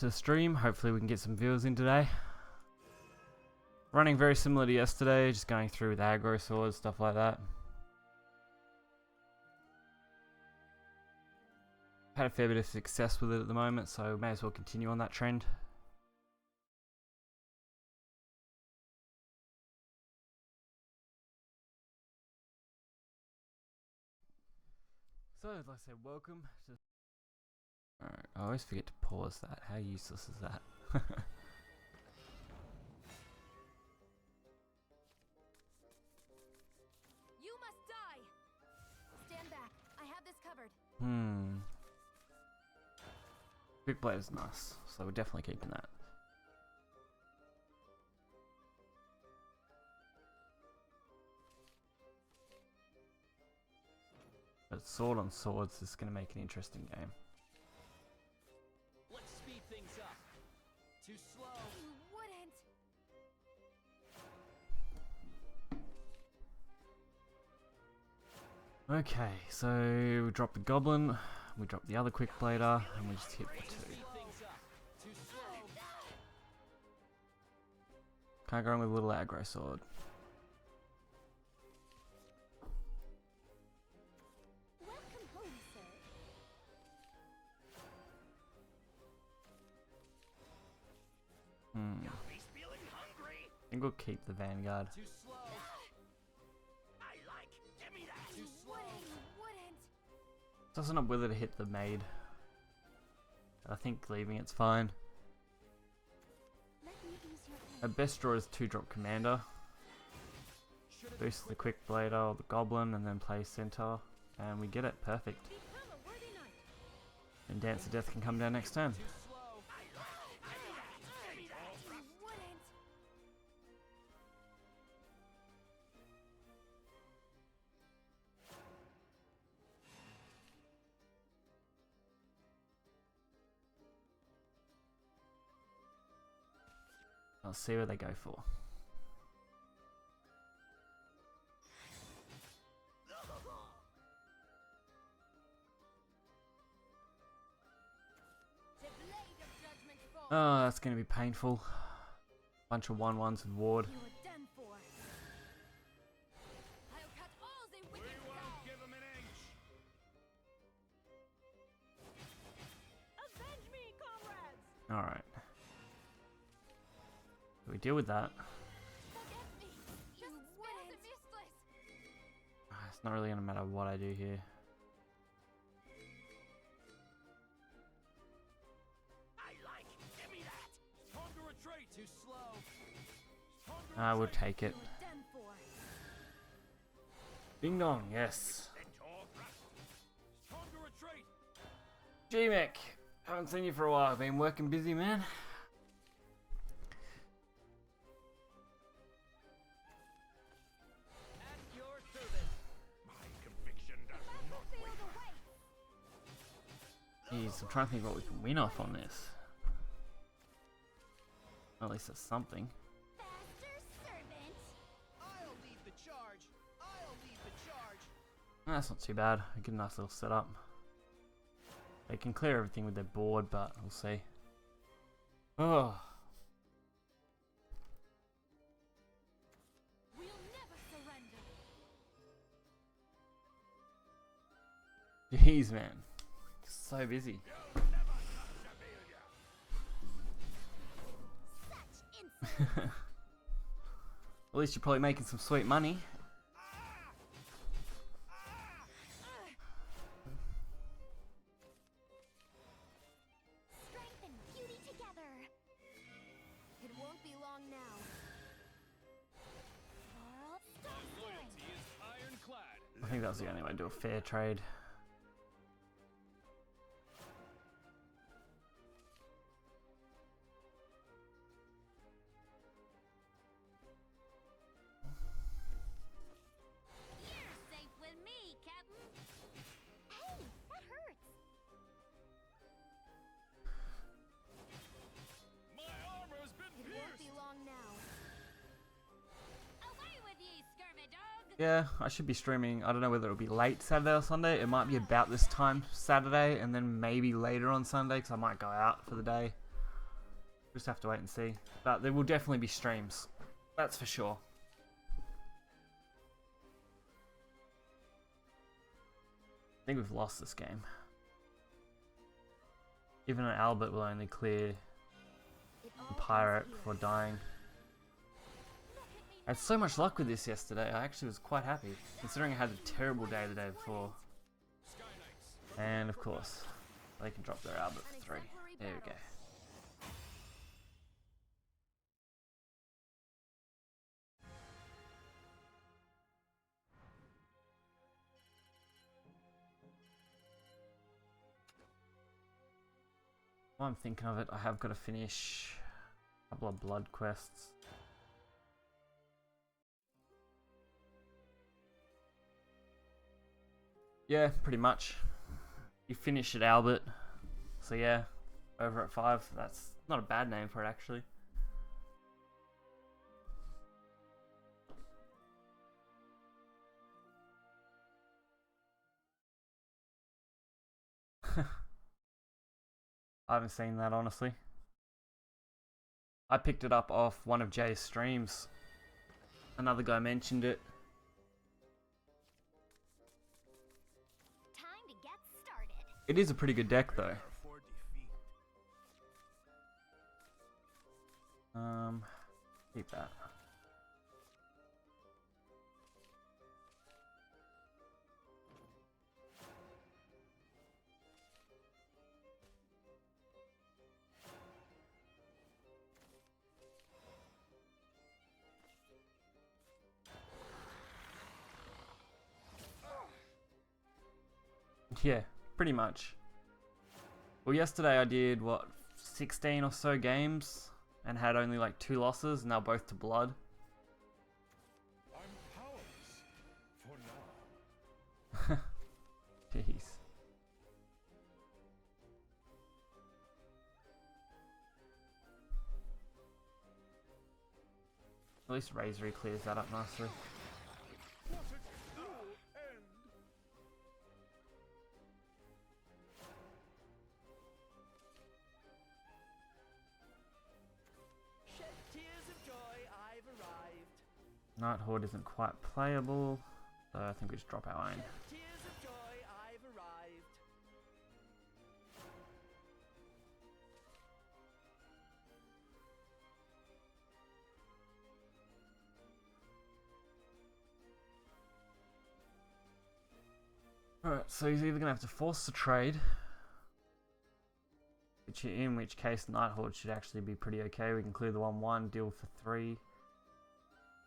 to the stream. Hopefully we can get some viewers in today. Running very similar to yesterday, just going through with aggro swords, stuff like that. Had a fair bit of success with it at the moment, so may as well continue on that trend. So, like I said, welcome to... Alright, I always forget to pause that. How useless is that? You must die. Stand back. I have this covered. Quick blade is nice, so we're definitely keeping that. But sword on swords is going to make an interesting game. Let's speed things up. Too slow. You wouldn't. Okay, so we drop the goblin, we drop the other quick blader, and we just hit for 2. Can't go wrong with a little aggro sword. Welcome home, sir. I think we'll keep the Vanguard. Too slow. I like. Give me that. Too slow. You wouldn't. Doesn't up whether to hit the maid. I think leaving it's fine. Let me use your Our best draw is 2-drop commander. Boost the quick blader or the goblin and then play centaur. And we get it, perfect. become a worthy knight. And Dance of Death can come down next turn. Too slow. You wouldn't. I'll see what they go for. The blade of judgment falls. Oh, that's going to be painful. Bunch of 1/1s with ward. You are done for. I'll cut all the wicked down. Give him an inch. Avenge me, comrades. Alright. We deal with that. Forget me. Just spare the mistless. It's not really going to matter what I do here. I like. Give me that. Time to retreat. Too slow. I will take it. You are done for. Ding dong, yes. Time to retreat. G-Mech, haven't seen you for a while. I've been working busy, man. At your service. My conviction does not Feel the weight. Jeez, I'm trying to think what we can win off on this. At least there's something. Faster, servant. I'll lead the charge. I'll lead the charge. That's not too bad. A good nice little setup. They can clear everything with their board, but we'll see. Oh, We'll never surrender. jeez, man. So busy. Such insolence. At least you're probably making some sweet money. Strength and beauty together. It won't be long now. World Starstone. Loyalty is ironclad. I think that's the only way to do a fair trade. You're safe with me, Captain. Hey, that hurts. My armor's been It won't be pierced. long now. Away with ye, scurvy dog. Yeah, I should be streaming. I don't know whether it'll be late Saturday or Sunday. It might be about this time Saturday and then maybe later on Sunday because I might go out for the day. Just have to wait and see. But there will definitely be streams. That's for sure. I think we've lost this game. Even an Albert will only clear the pirate before dying. I had so much luck with this yesterday. I actually was quite happy, considering I had a terrible day the day before. And of course, they can drop their Albert for 3. There we go. While I'm thinking of it, I have got to finish a couple of blood quests. Yeah, pretty much. You finish at Albert. So yeah, over at 5. That's not a bad name for it, actually. I haven't seen that, honestly. I picked it up off one of Jay's streams. Another guy mentioned it. Time to get started. It is a pretty good deck, though. Keep that. Yeah, pretty much. Well, yesterday I did, what, 16 or so games and had only like 2 losses, and they're both to blood. I'm powerless for now. Jeez. At least Razor clears that up nicely. What a cruel end. Shed tears of joy, I've arrived. Night Horde isn't quite playable, so I think we just drop our own. Shed tears of joy, I've arrived. Alright, so he's either gonna have to force the trade, in which case Night Horde should actually be pretty okay. We can clear the 1-1, deal for 3.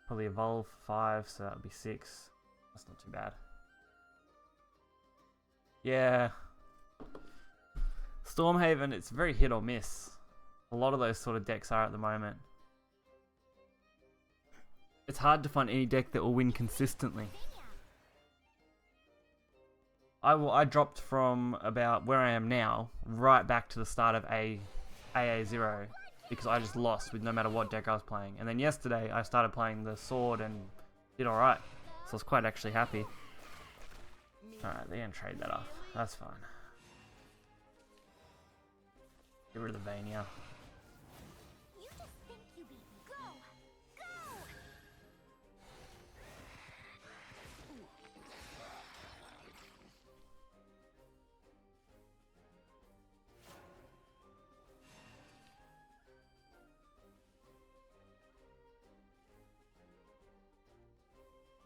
Probably evolve for 5, so that would be 6. That's not too bad. Yeah. Stormhaven, it's very hit or miss. A lot of those sort of decks are at the moment. It's hard to find any deck that will win consistently. I dropped from about where I am now right back to the start of AA0 because I just lost with no matter what deck I was playing. And then yesterday I started playing the sword and did alright. So I was quite actually happy. Alright, they're gonna trade that off. That's fine. Get rid of the Vania. You just think you beat me. Go! Go!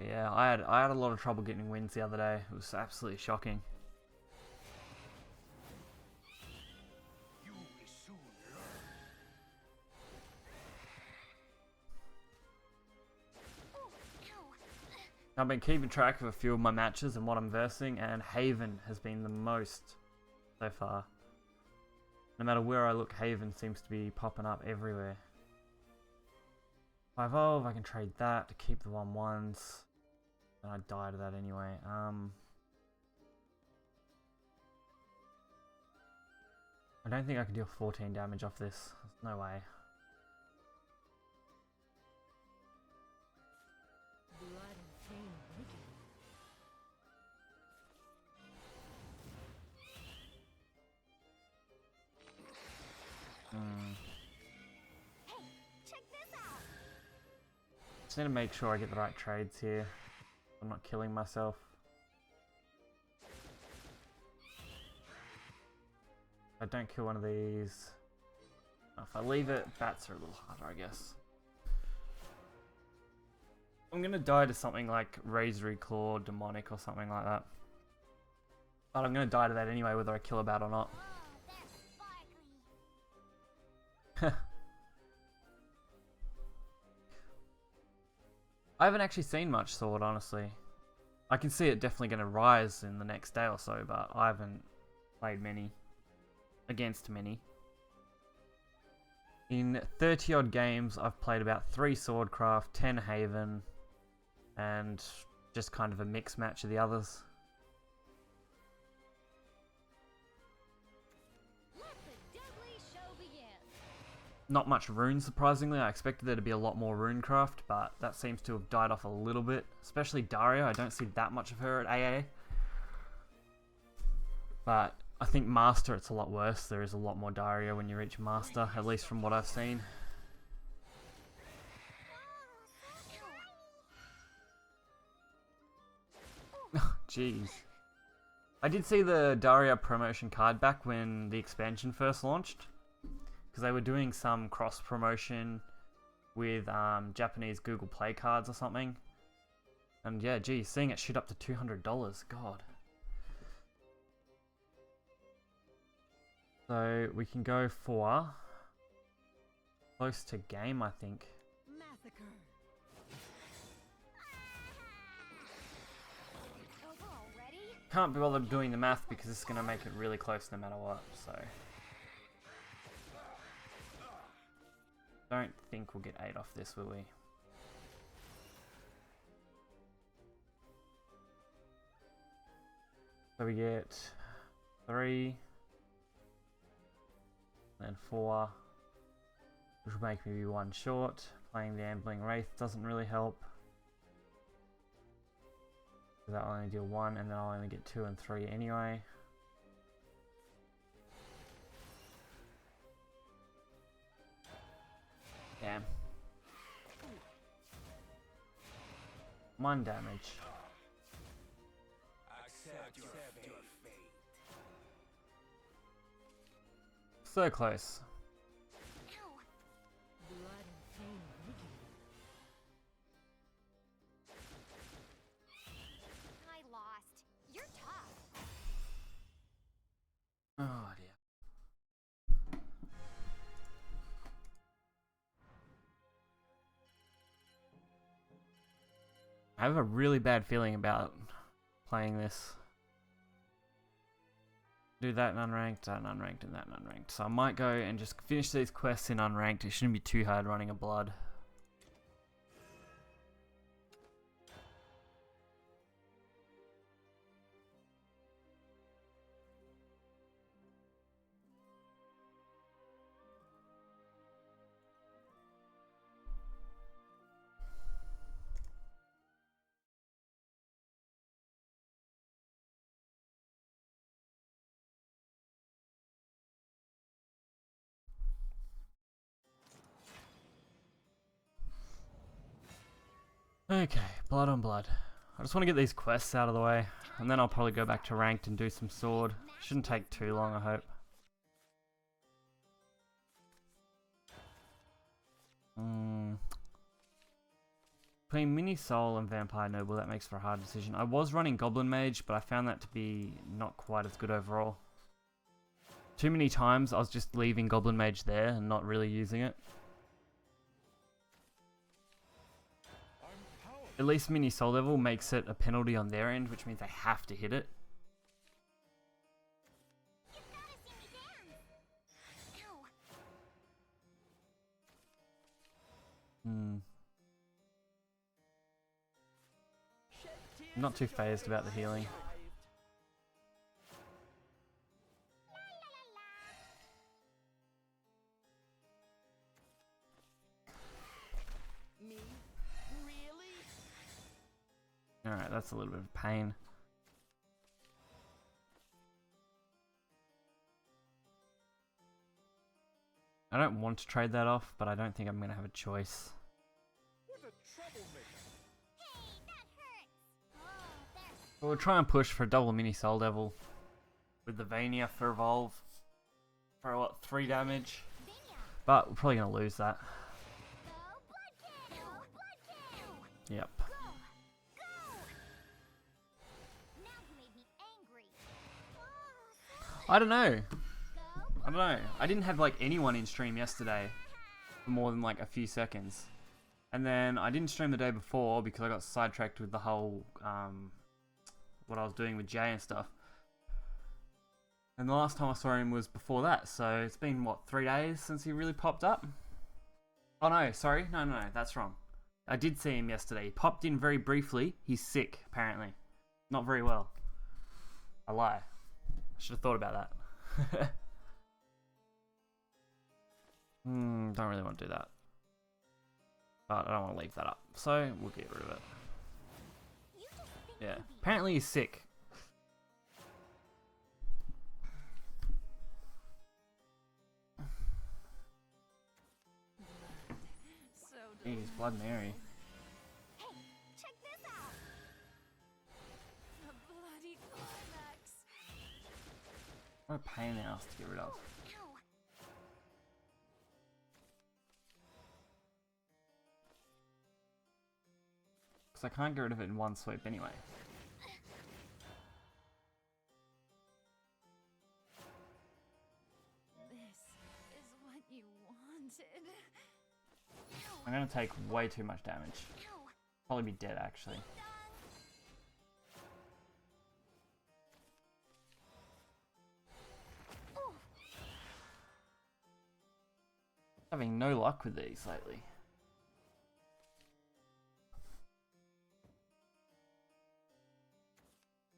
Yeah, I had a lot of trouble getting wins the other day. It was absolutely shocking. You will soon learn. I've been keeping track of a few of my matches and what I'm versing, and Haven has been the most so far. No matter where I look, Haven seems to be popping up everywhere. If I evolve, I can trade that to keep the 1-1s. And I die to that anyway. I don't think I can deal 14 damage off this. There's no way. Blood and pain awaken. Just need to make sure I get the right trades here. I'm not killing myself. If I don't kill one of these, if I leave it, bats are a little harder, I guess. I'm gonna die to something like Razory Claw, Demonic, or something like that. But I'm gonna die to that anyway, whether I kill a bat or not. Oh, they're sparkly. I haven't actually seen much Sword, honestly. I can see it definitely going to rise in the next day or so, but I haven't played many. Against many. In 30 odd games, I've played about 3 SwordCraft, 10 Haven, and just kind of a mixed match of the others. Let the deadly show begin. Not much rune, surprisingly. I expected there to be a lot more runecraft, but that seems to have died off a little bit. Especially Daria, I don't see that much of her at AA. But I think Master, it's a lot worse. There is a lot more Daria when you reach Master, at least from what I've seen. Jeez. I did see the Daria promotion card back when the expansion first launched. Because they were doing some cross promotion with Japanese Google Play cards or something. And yeah, geez, seeing it shoot up to $200, God. So we can go for close to game, I think. Massacre. Over already? Can't be bothered doing the math because this is going to make it really close no matter what, so. Don't think we'll get 8 off this, will we? So we get 3, and 4, which will make me be 1 short. Playing the Ambling Wraith doesn't really help. So that'll only deal 1, and then I'll only get 2 and 3 anyway. Damn. 1 damage. Accept your fate. So close. Ow. Blood and pain awaken. I lost. You're tough. Oh dear. I have a really bad feeling about playing this. Do that in unranked, that in unranked, and that in unranked. So I might go and just finish these quests in unranked. It shouldn't be too hard running a blood. Okay, blood on blood. I just want to get these quests out of the way, and then I'll probably go back to ranked and do some sword. Shouldn't take too long, I hope. Between Mini Soul and Vampire Noble, that makes for a hard decision. I was running Goblin Mage, but I found that to be not quite as good overall. Too many times I was just leaving Goblin Mage there and not really using it. At least Mini Soul Level makes it a penalty on their end, which means they have to hit it. You've gotta see me dance. Ow. I'm not too phased about the healing. Me? Really? Alright, that's a little bit of pain. I don't want to trade that off, but I don't think I'm going to have a choice. What a troublemaker. We'll try and push for a double mini Soul Devil with the Vania for Evolve for what, 3 damage? But we're probably gonna lose that. Yep. I don't know. I didn't have like anyone in stream yesterday for more than like a few seconds. And then I didn't stream the day before because I got sidetracked with the whole what I was doing with Jay and stuff. And the last time I saw him was before that, so it's been what, 3 days since he really popped up? Oh no, sorry, no, that's wrong. I did see him yesterday. He popped in very briefly. He's sick, apparently. Not very well. I lie. I should have thought about that. Don't really want to do that. But I don't want to leave that up, so we'll get rid of it. Yeah, apparently he's sick. Jeez, Blood Mary. Hey, check this out. A bloody climax. What a pain in the ass to get rid of. Ow. Because I can't get rid of it in one sweep anyway. This is what you wanted. I'm going to take way too much damage. Ow. Probably be dead actually. Ooh. Having no luck with these lately.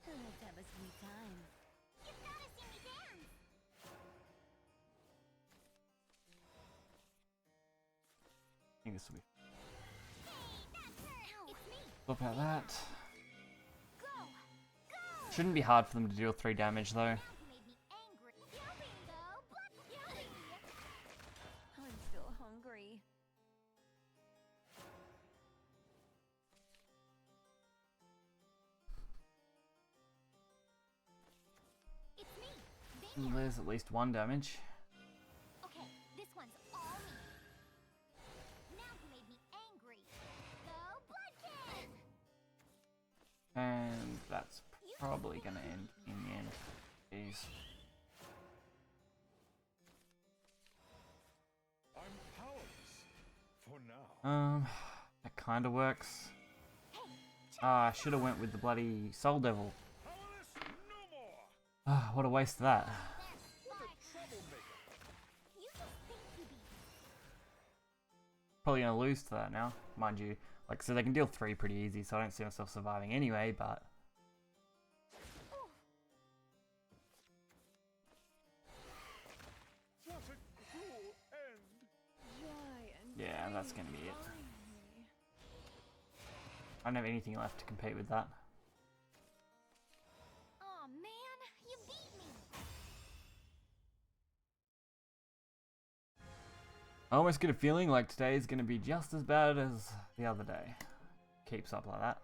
Let's have a sweet time. You've gotta see me dance. I think this will be. Hey, that's her. It's me. Look at that. Go. Go. Shouldn't be hard for them to deal 3 damage though. Now you made me angry. Yuppie. Go. Blood. Yuppie. I'm still hungry. It's me. Vania. There's at least 1 damage. Okay, this one's all me. Now you made me angry. Go, Bloodkin! And that's probably going to end in the end. Jeez. I'm powerless for now. That kind of works. Ah, I should have went with the bloody Soul Devil. Powerless no more. Ah, what a waste of that. Troublemaker. You just think you be. Probably going to lose to that now, mind you. Like, so they can deal 3 pretty easy, so I don't see myself surviving anyway, but... What a cruel end. Joy and Yeah, that's gonna be it. finally. I don't have anything left to compete with that. Aw, man, you beat me. I almost get a feeling like today is going to be just as bad as the other day. Keeps up like that.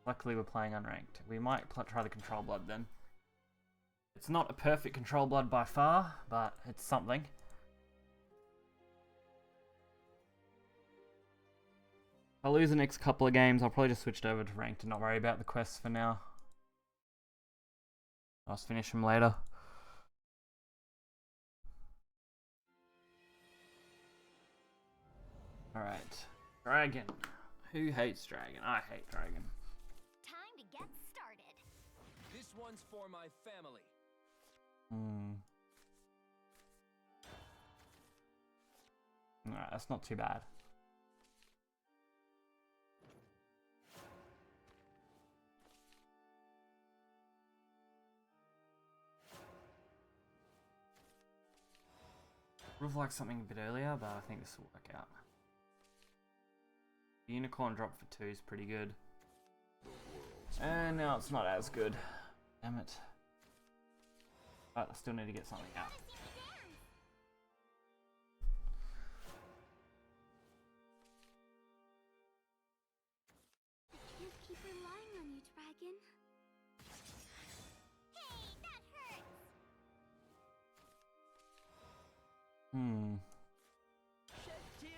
Luckily we're playing unranked. We might try the Control Blood then. It's not a perfect Control Blood by far, but it's something. If I lose the next couple of games, I'll probably just switch over to ranked and not worry about the quests for now. I'll just finish them later. Alright. Dragon. Who hates Dragon? I hate Dragon. Time to get started. This one's for my family. Alright, that's not too bad. Would have liked something a bit earlier, but I think this will work out. The unicorn drop for 2 is pretty good. And now it's not as good. Damn it. But I still need to get something out. See me dance. I can't keep relying on you, Dragon.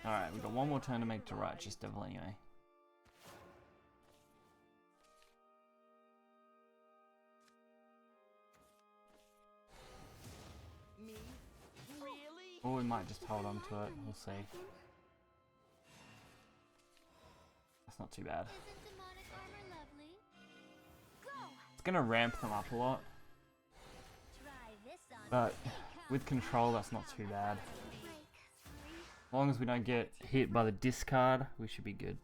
Alright, we've got one more turn to make to Righteous Devil anyway. Me? Really? Or we might just hold on to it, we'll see. That's not too bad. Isn't demonic armor lovely? Go! It's gonna ramp them up a lot, Try this on. but with control that's not too bad. Break. As long as we don't get hit by the discard, we should be good.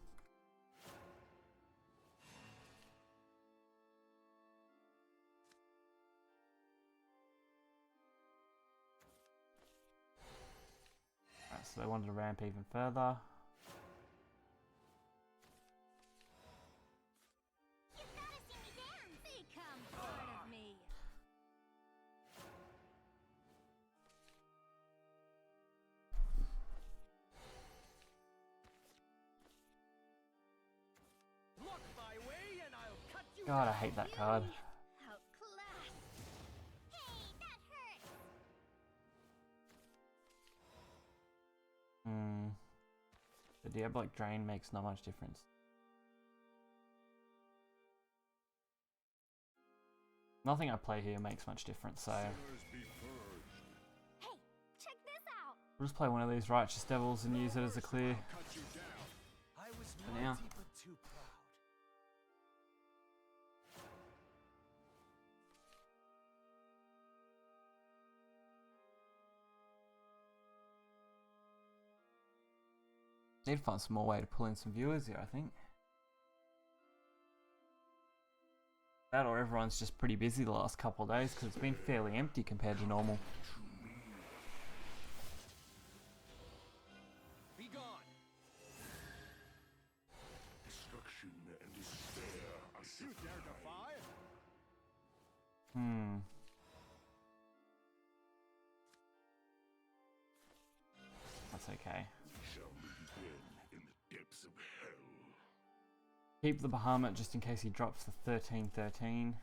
Alright, so they wanted to ramp even further. You gotta see me dance! Become part of me. Block my way and I'll cut you God, I down. hate that card. Outclass! Hey, that hurts! The Diabolic Drain makes not much difference. Nothing I play here makes much difference, so Hey, check this out! we'll just play one of these Righteous Devils and use it as a clear. Cut you down. I was For now. mighty but too proud. Need to find some more way to pull in some viewers here, I think. That or everyone's just pretty busy the last couple of days because it's been fairly empty compared to normal. Be gone. Destruction and despair are You dare defy? That's okay. We shall meet again in the depths of hell. Keep the Bahamut just in case he drops the 13-13.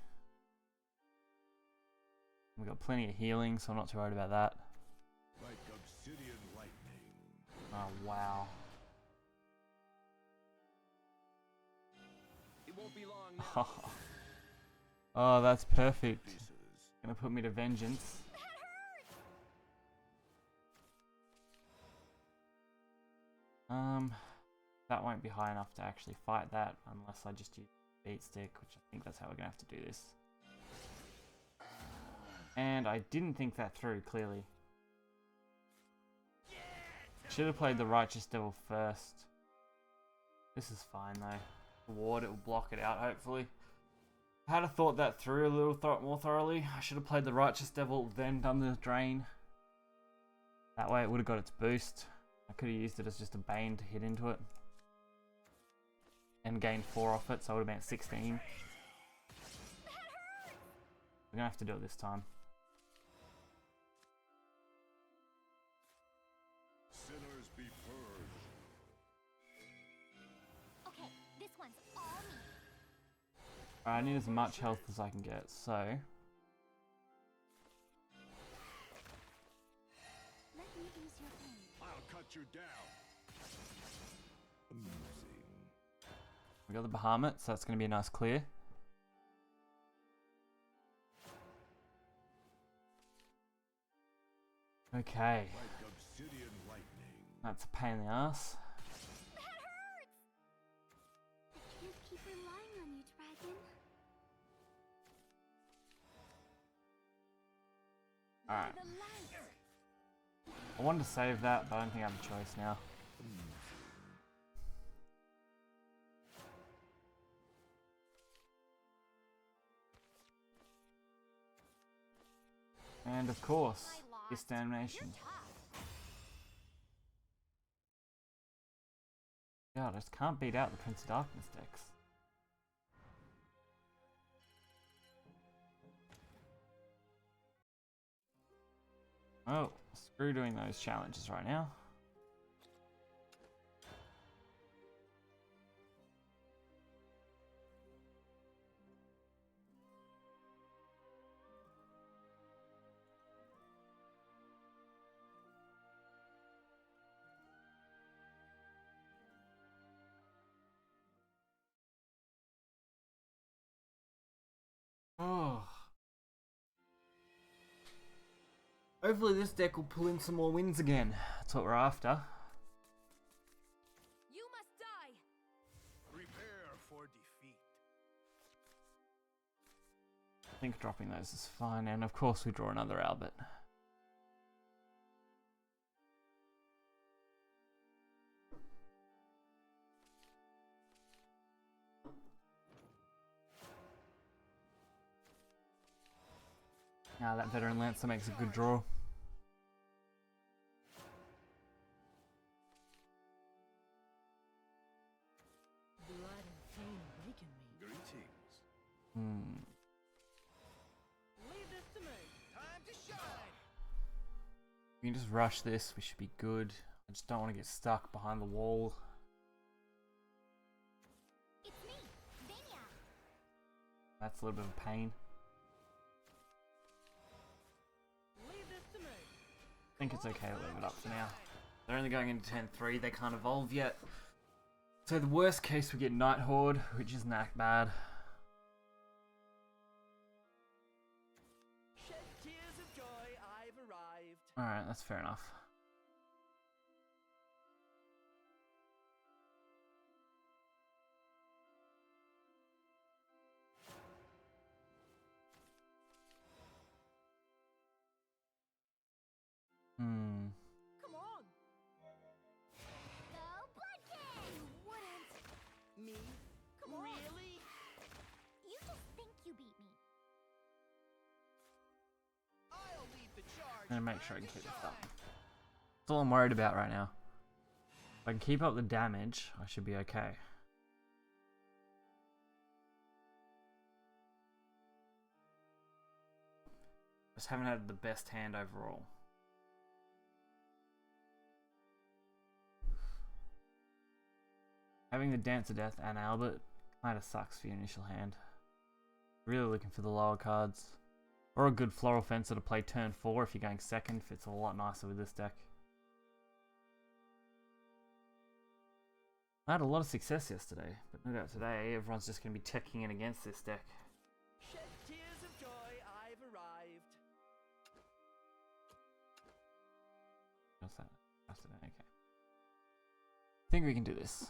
We've got plenty of healing, so I'm not too worried about that. Like obsidian lightning. Oh, wow. It won't be long now. Oh, that's perfect. Pieces. Gonna put me to vengeance. That won't be high enough to actually fight that unless I just use beat stick, which I think that's how we're gonna have to do this. And I didn't think that through, clearly. Should have played the Righteous Devil first. This is fine though. The ward, it will block it out, hopefully. I had thought that through a little more thoroughly. I should have played the Righteous Devil, then done the Drain. That way it would have got its boost. I could have used it as just a Bane to hit into it. And gained 4 off it, so it would have been at 16. We're gonna have to do it this time. Sinners be purged. Okay, this one's all me. Alright, I need as much health as I can get, so... Let me ease your pain. I'll cut you down. Amusing. We got the Bahamut, so that's gonna be a nice clear. Okay, Like obsidian lightning. that's a pain in the ass. That hurts! I can't keep relying on you, dragon. Alright, The light! I wanted to save that, but I don't think I have a choice now. And of course, I lost. this damnation. You're tough. God, I just can't beat out the Prince of Darkness decks. Oh, screw doing those challenges right now. Oh. Hopefully this deck will pull in some more wins again. That's what we're after. You must die. Prepare for defeat. I think dropping those is fine, and of course we draw another Albert. Now that veteran Lancer makes a good draw. Blood and pain awaken me. Greetings. Leave this to me. Time to shine. We can just rush this, we should be good. I just don't want to get stuck behind the wall. It's me, Vania. That's a little bit of a pain. Leave this to me. I think it's okay to leave it up for now. They're only going into 10-3, they can't evolve yet. So the worst case we get Night Horde, which isn't that bad. Shed tears of joy, I've arrived. Alright, that's fair enough. Come on. Go Bloodkin! You wouldn't. Me? Come on. Really? You just think you beat me. I'll lead the charge. I'm gonna make sure I can Time keep to this up. shine. That's all I'm worried about right now. If I can keep up the damage, I should be okay. Just haven't had the best hand overall. Having the Dance of Death and Albert kinda sucks for your initial hand. Really looking for the lower cards. Or a good Floral Fencer to play turn 4 if you're going second. Fits a lot nicer with this deck. I had a lot of success yesterday, but no doubt today everyone's just going to be teching in against this deck. Shed tears of joy, I've arrived. What's that? After that, okay. I think we can do this.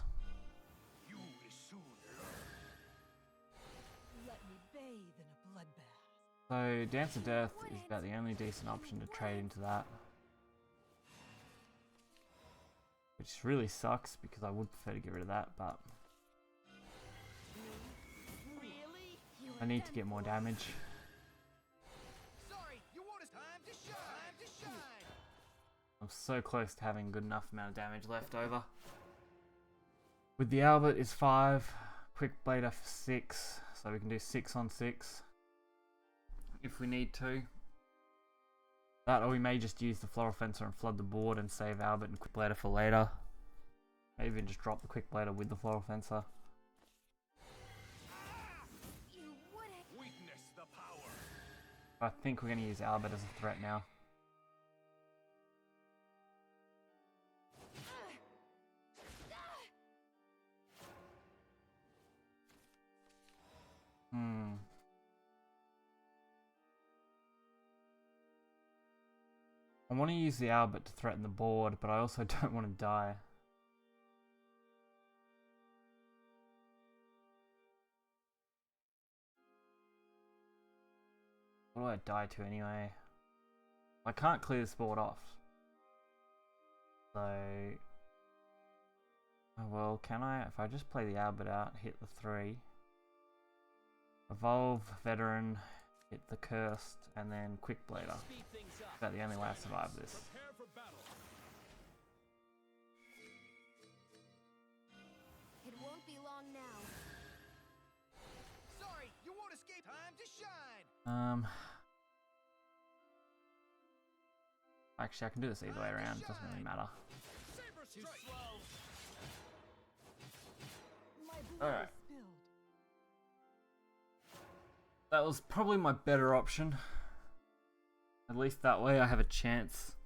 You will soon learn. Let me bathe in a bloodbath. So, Dance of Death is about the only decent option to trade into that. Which really sucks because I would prefer to get rid of that, but Really? I need to get more damage. Sorry, you want us time to shine. Time to shine. I'm so close to having a good enough amount of damage left over. With the Albert is 5, Quick Blade for 6, so we can do 6 on 6 if we need to. That, or we may just use the Floral Fencer and flood the board and save Albert and Quick Blader for later. Maybe even just drop the Quick Blader with the Floral Fencer. You wouldn't. Weakness the power. I think we're going to use Albert as a threat now. I want to use the Albert to threaten the board, but I also don't want to die. What do I die to anyway? I can't clear this board off. So... Oh well, can I? If I just play the Albert out, hit the 3. Evolve, Veteran, hit the Cursed, and then Quick Blader. Speed things up. About the only way I survive this. Prepare for battle. It won't be long now. Sorry, you won't escape. Time to shine. Actually, I can do this either way around. It doesn't really matter. Saber Too strike. slow. My blood Alright. is spilled. That was probably my better option. At least that way I have a chance.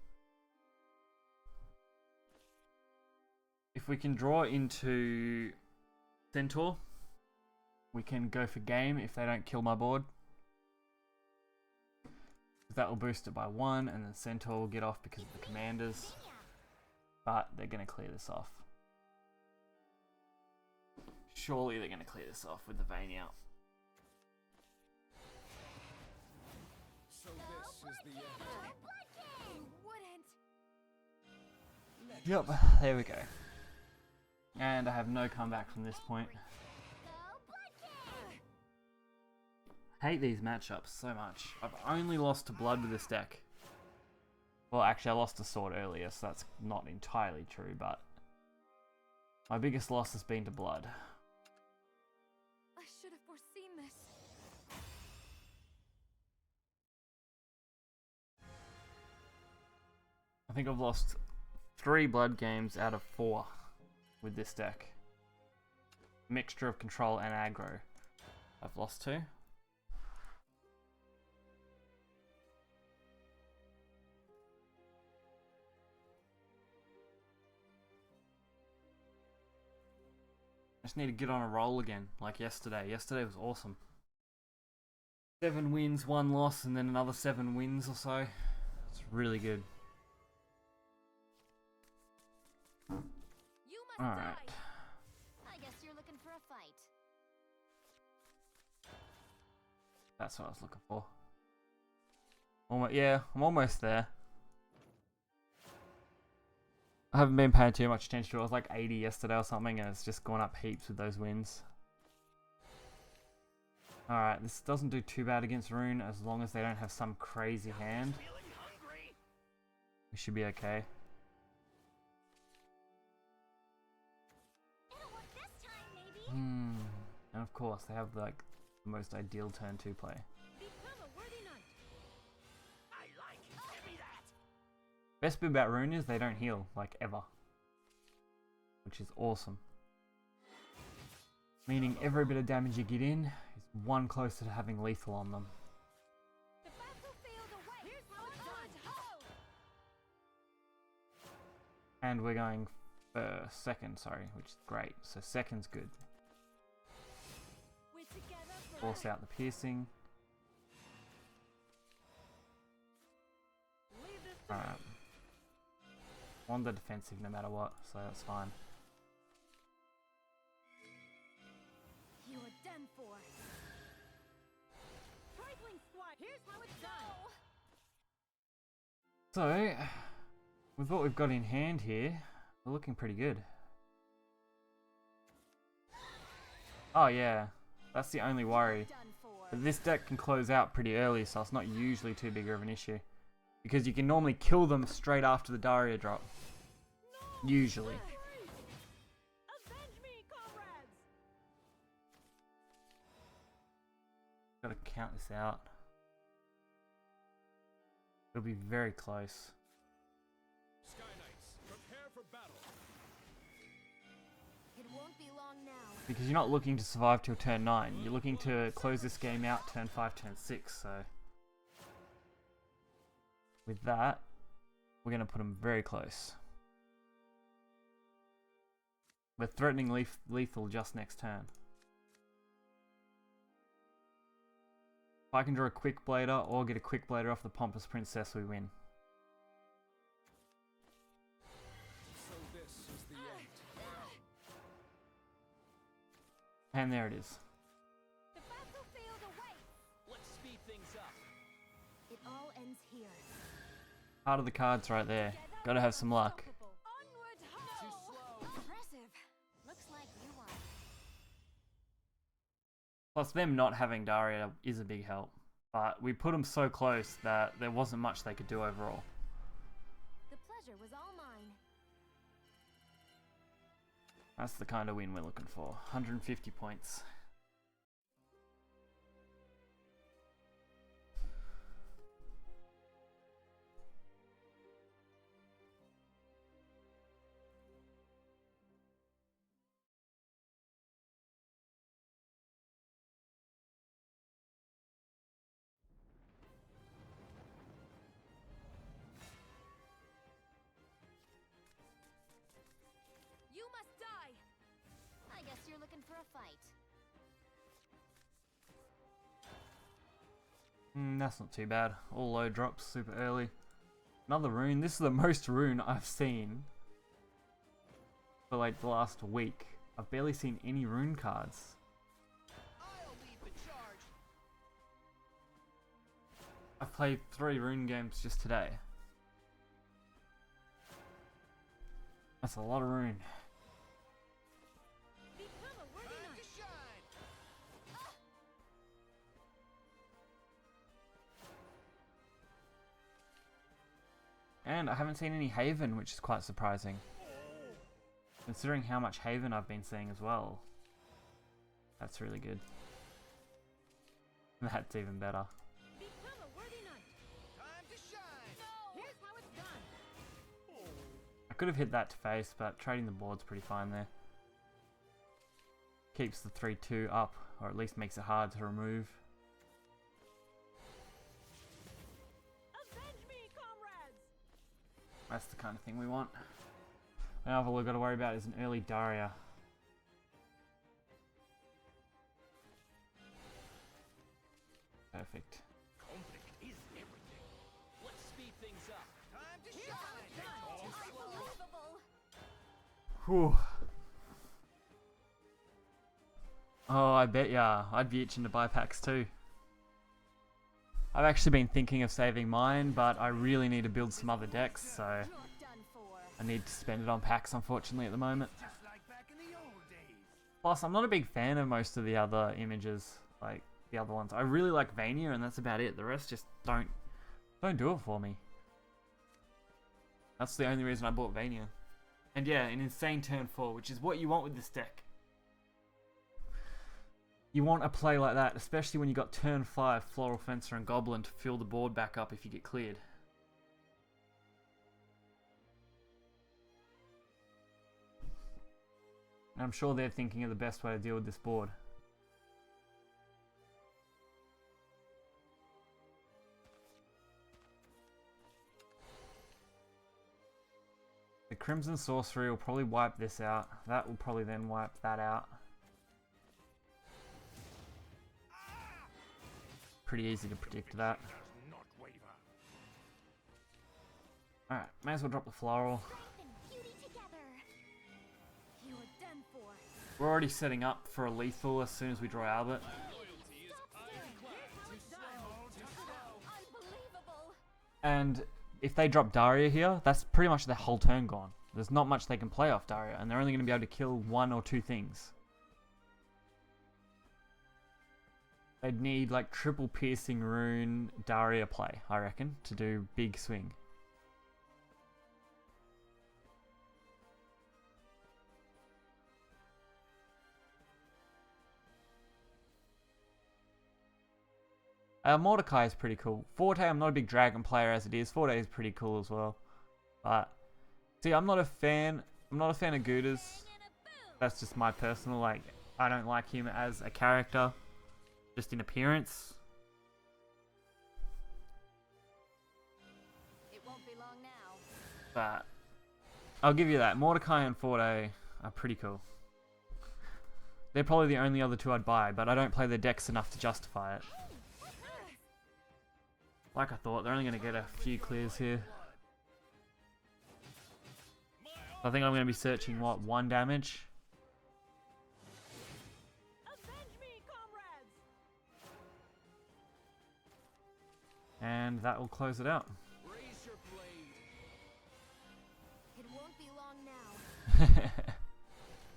If we can draw into Centaur, we can go for game if they don't kill my board. That will boost it by 1, and then Centaur will get off because of the commanders. But they're going to clear this off. Surely they're going to clear this off with the vein out. So this is the end. You wouldn't. Yep, there we go. And I have no comeback from this point. Hate these matchups so much. I've only lost to Blood with this deck. Well, actually I lost to Sword earlier, so that's not entirely true, but my biggest loss has been to Blood. I should have foreseen this. I think I've lost 3 Blood games out of 4 with this deck. Mixture of control and aggro. I've lost 2. I just need to get on a roll again, like yesterday. Yesterday was awesome. 7 wins, 1 loss, and then another 7 wins or so. It's really good. You must Alright. die. I guess you're looking for a fight. That's what I was looking for. Yeah, I'm almost there. I haven't been paying too much attention to it. I was like 80 yesterday or something, and it's just gone up heaps with those wins. Alright, this doesn't do too bad against Rune as long as they don't have some crazy hand. We should be okay. It'll work this time, maybe. And of course, they have like the most ideal turn 2 play. Become a worthy knight. I like it. Give me that. Best bit about Rune is they don't heal, like ever. Which is awesome. Meaning every bit of damage you get in is 1 closer to having lethal on them. The battlefield awaits. Here's how it's done. And we're going for second, sorry, which is great. So second's good. We're together for Force out the piercing. Leave this Alright. On the defensive no matter what, so that's fine. You are done for. Trifling squad. Here's how it's done. So, with what we've got in hand here, we're looking pretty good. Oh yeah, that's the only worry. Done for. But this deck can close out pretty early, so it's not usually too big of an issue. Because you can normally kill them straight after the Daria drop. Usually. Avenge me, comrades. Gotta count this out. It'll be very close. Sky Knights, prepare for battle. It won't be long now. Because you're not looking to survive till turn 9. You're looking to close this game out turn 5, turn 6, so... With that, we're going to put them very close. We're threatening lethal just next turn. If I can draw a Quick Blader or get a Quick Blader off the Pompous Princess, we win. So this is the end. And there it is. The battlefield awaits. Let's speed things up. It all ends here. Part of the cards right there. Gotta have some luck. Onward, Too ho! slow. Impressive. Looks like you won. Plus them not having Daria is a big help. But we put them so close that there wasn't much they could do overall. The pleasure was all mine. That's the kind of win we're looking for. 150 points. You must die. I guess you're looking for a fight. That's not too bad. All low drops super early. Another rune. This is the most rune I've seen for like the last week. I've barely seen any rune cards. I'll lead the charge. I've played 3 rune games just today. That's a lot of rune. Become a worthy Time knight. to shine. And I haven't seen any Haven, which is quite surprising. Considering how much Haven I've been seeing as well. That's really good. That's even better. Become a worthy knight. Time to shine. Here's how it's done. I could have hit that to face, but trading the board's pretty fine there. Keeps the 3-2 up, or at least makes it hard to remove. Avenge me, comrades. That's the kind of thing we want. Now all we've got to worry about is an early Daria. Perfect. Conflict is everything. Let's speed things up. Time to shine. Unbelievable. Whew. Oh, I bet ya. I'd be itching to buy packs too. I've actually been thinking of saving mine, but I really need to build some other decks, so You're done for. I need to spend it on packs unfortunately at the moment. Just like back in the old days. Plus, I'm not a big fan of most of the other images, like the other ones. I really like Vania, and that's about it. The rest just don't do it for me. That's the only reason I bought Vania. And yeah, an insane turn 4, which is what you want with this deck. You want a play like that, especially when you got turn 5 Floral Fencer and Goblin to fill the board back up if you get cleared. And I'm sure they're thinking of the best way to deal with this board. The Crimson Sorcery will probably wipe this out. That will probably then wipe that out. Pretty easy to predict that. Does not waver. Alright, may as well drop the Floral. Strength and beauty together. You are done for. We're already setting up for a lethal as soon as we draw Albert. Loyalty is ironclad. Too slow. Too slow. Unbelievable. And if they drop Daria here, that's pretty much their whole turn gone. There's not much they can play off Daria, and they're only going to be able to kill 1 or 2 things. They'd need like triple piercing rune Daria play, I reckon, to do big swing. Mordecai is pretty cool. Forte, I'm not a big dragon player as it is. Forte is pretty cool as well. But see, I'm not a fan of Goudas. That's just my personal, like, I don't like him as a character, just in appearance. It won't be long now. But I'll give you that. Mordecai and Forte are pretty cool. They're probably the only other 2 I'd buy, but I don't play their decks enough to justify it. Like I thought, they're only going to get a few clears here. I think I'm going to be searching, what, 1 damage? Avenge me, comrades. And that will close it out. Raise your blade. It won't be long now.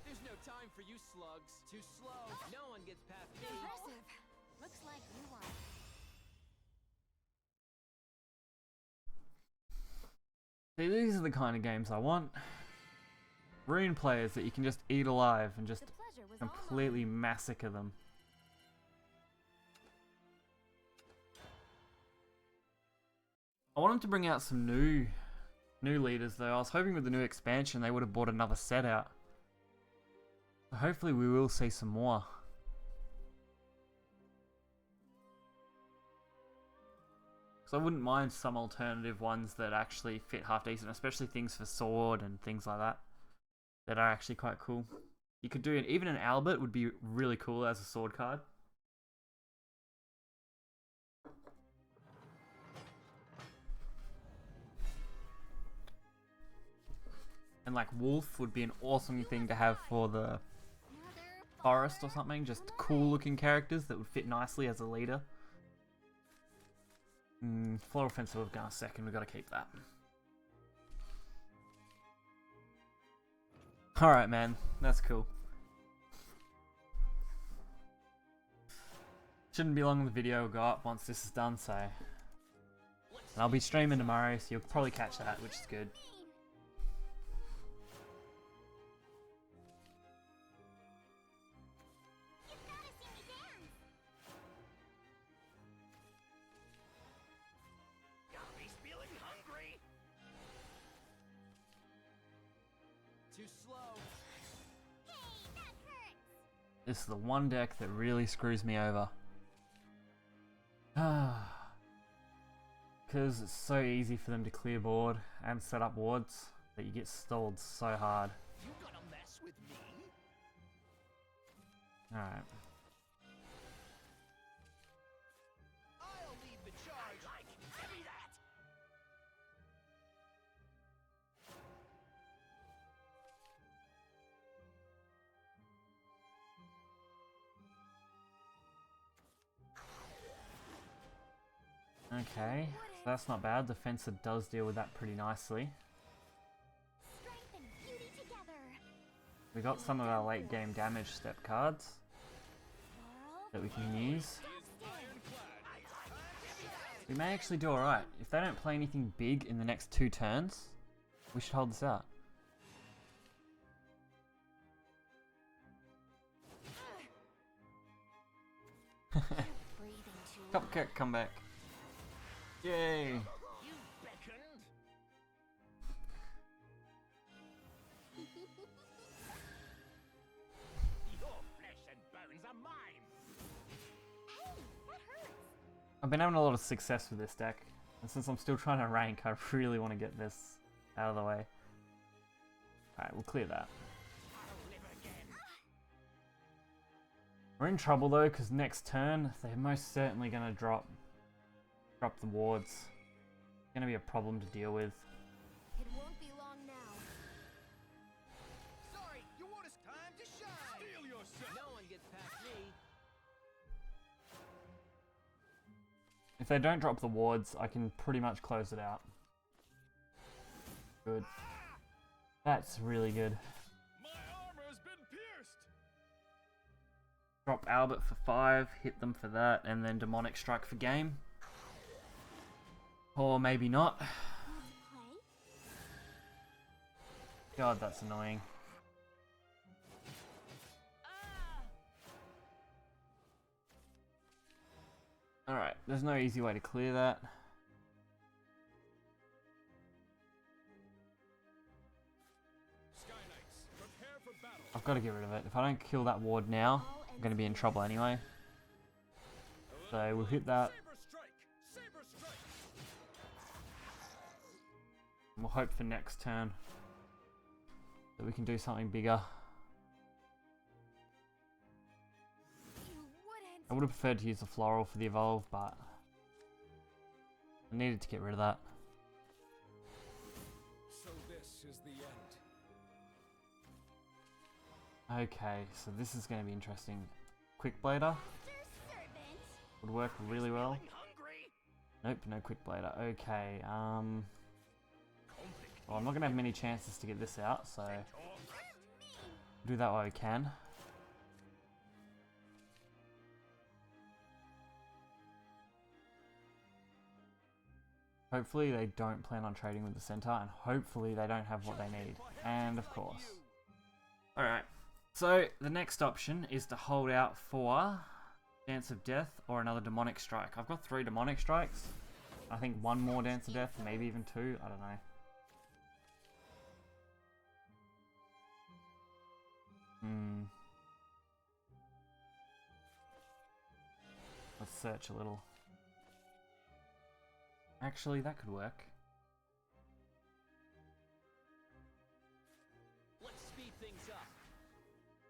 There's no time for you slugs. Too slow. No one gets past me. Impressive. Looks like you won. See, these are the kind of games I want. Rune players that you can just eat alive and just The pleasure was all completely massacre them. I want them to bring out some new leaders though. I was hoping with the new expansion they would have brought another set out. So hopefully we will see some more. So I wouldn't mind some alternative ones that actually fit half decent, especially things for sword and things like that that are actually quite cool. You could do it, even an Albert would be really cool as a sword card. And like wolf would be an awesome thing to have for the Mother, forest or something. Just cool looking characters that would fit nicely as a leader. Floral offensive, we've got a second. We've got to keep that. Alright, man. That's cool. Shouldn't be long, the video will go up once this is done, so... And I'll be streaming tomorrow, so you'll probably catch that, which is good. you've gotta see me dance. Gobby's feeling hungry. Too slow. Hey, that hurts. This is the one deck that really screws me over. Because it's so easy for them to clear board and set up wards that you get stalled so hard. You gonna mess with me? Alright. I'll lead the charge. I like it. Give me that. Okay, so that's not bad. Defensive does deal with that pretty nicely. Strength and beauty together. We got some of our late game damage step cards Laurel, that we can use. Frosted. We may actually do alright. If they don't play anything big in the next 2 turns, we should hold this out. Breathing too long. Cupcake, come back. Yay! You beckoned. Your flesh and bones are mine. Hey, that hurts. I've been having a lot of success with this deck, and since I'm still trying to rank, I really want to get this out of the way. Alright, we'll clear that. I'll live again. We're in trouble though, because next turn, they're most certainly going to drop the wards. It's going to be a problem to deal with. It won't be long now. Sorry, you want us time to shine. Feel yourself. No one gets past me. If they don't drop the wards, I can pretty much close it out. Good. That's really good. My armor has been pierced. Drop Albert for 5, hit them for that, and then Demonic Strike for game. Or maybe not. Want to play? God, that's annoying. Alright, there's no easy way to clear that. Sky Knights, prepare for battle. I've got to get rid of it. If I don't kill that ward now, I'm going to be in trouble anyway. So we'll hit that. Saber strike. Saber strike. And we'll hope for next turn that we can do something bigger. You wouldn't. I would have preferred to use the floral for the evolve, but I needed to get rid of that. So this is the end. Okay, so this is going to be interesting. Quick Blader Servant. would work really well. Feeling hungry. Nope, no Quick Blader. Okay, well, I'm not going to have many chances to get this out, so do that while we can. Hopefully they don't plan on trading with the center, and hopefully they don't have what they need. And of course. Alright, so the next option is to hold out for Dance of Death or another Demonic Strike. I've got 3 Demonic Strikes. I think 1 more Dance of Death, maybe even 2, I don't know. Let's search a little. Actually, that could work. Let's speed things up.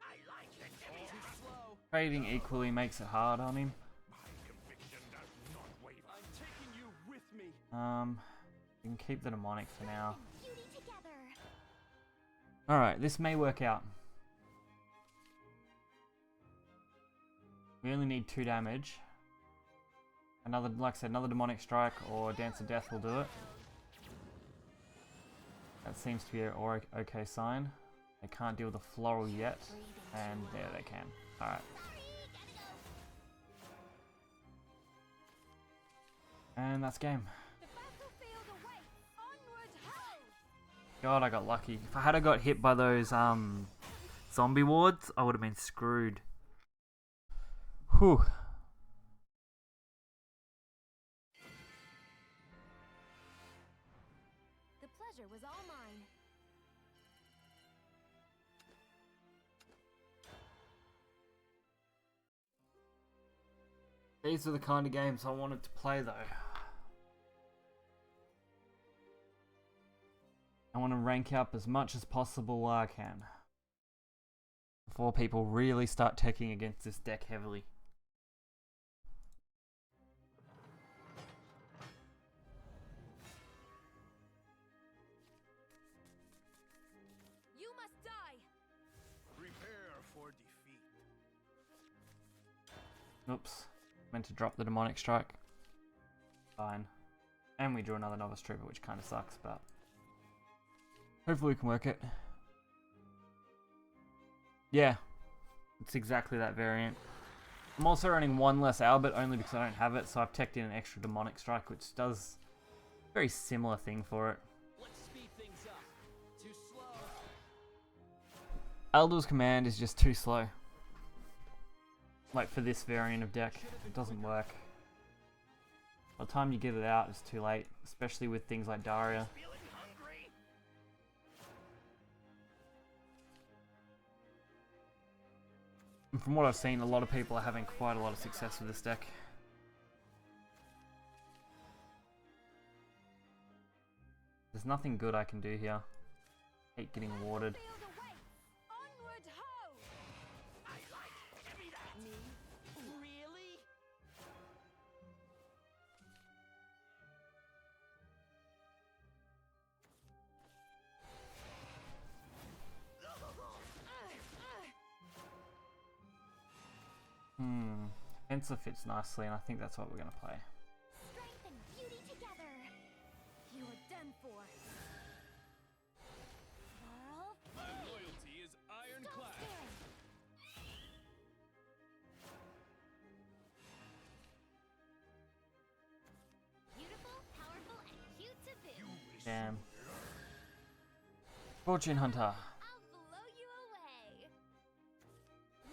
I like it. Too slow. Trading equally makes it hard on him. My conviction does not waver. I'm taking you with me. You can keep the demonic for now. Beauty together. Alright, this may work out. We only need 2 damage. Another, like I said, another demonic strike or dance of death will do it. That seems to be an okay sign. They can't deal with the floral yet, and there they can. Alright. And that's game. God, I got lucky. If I had got hit by those zombie wards, I would have been screwed. Whew. The pleasure was all mine. These are the kind of games I wanted to play though. I want to rank up as much as possible while I can. Before people really start taking against this deck heavily. You must die. Prepare for defeat. Oops. Meant to drop the demonic strike. Fine. And we drew another novice trooper, which kind of sucks, but hopefully we can work it. Yeah. It's exactly that variant. I'm also running 1 less Albert only because I don't have it, so I've teched in an extra demonic strike, which does a very similar thing for it. Let's speed things up. Too slow. Eldur's command is just too slow. Like for this variant of deck, it doesn't work. By the time you get it out, it's too late, especially with things like Daria. Feeling hungry? And from what I've seen, a lot of people are having quite a lot of success with this deck. There's nothing good I can do here. Hate getting warded. Onward ho! I like. Give me that. Me? Really? Fencer fits nicely, and I think that's what we're going to play. Strength and beauty together. You are done for. Whirl. My loyalty is ironclad. Beautiful, powerful, and cute to boot. Damn. Fortune Hunter. I'll blow you away.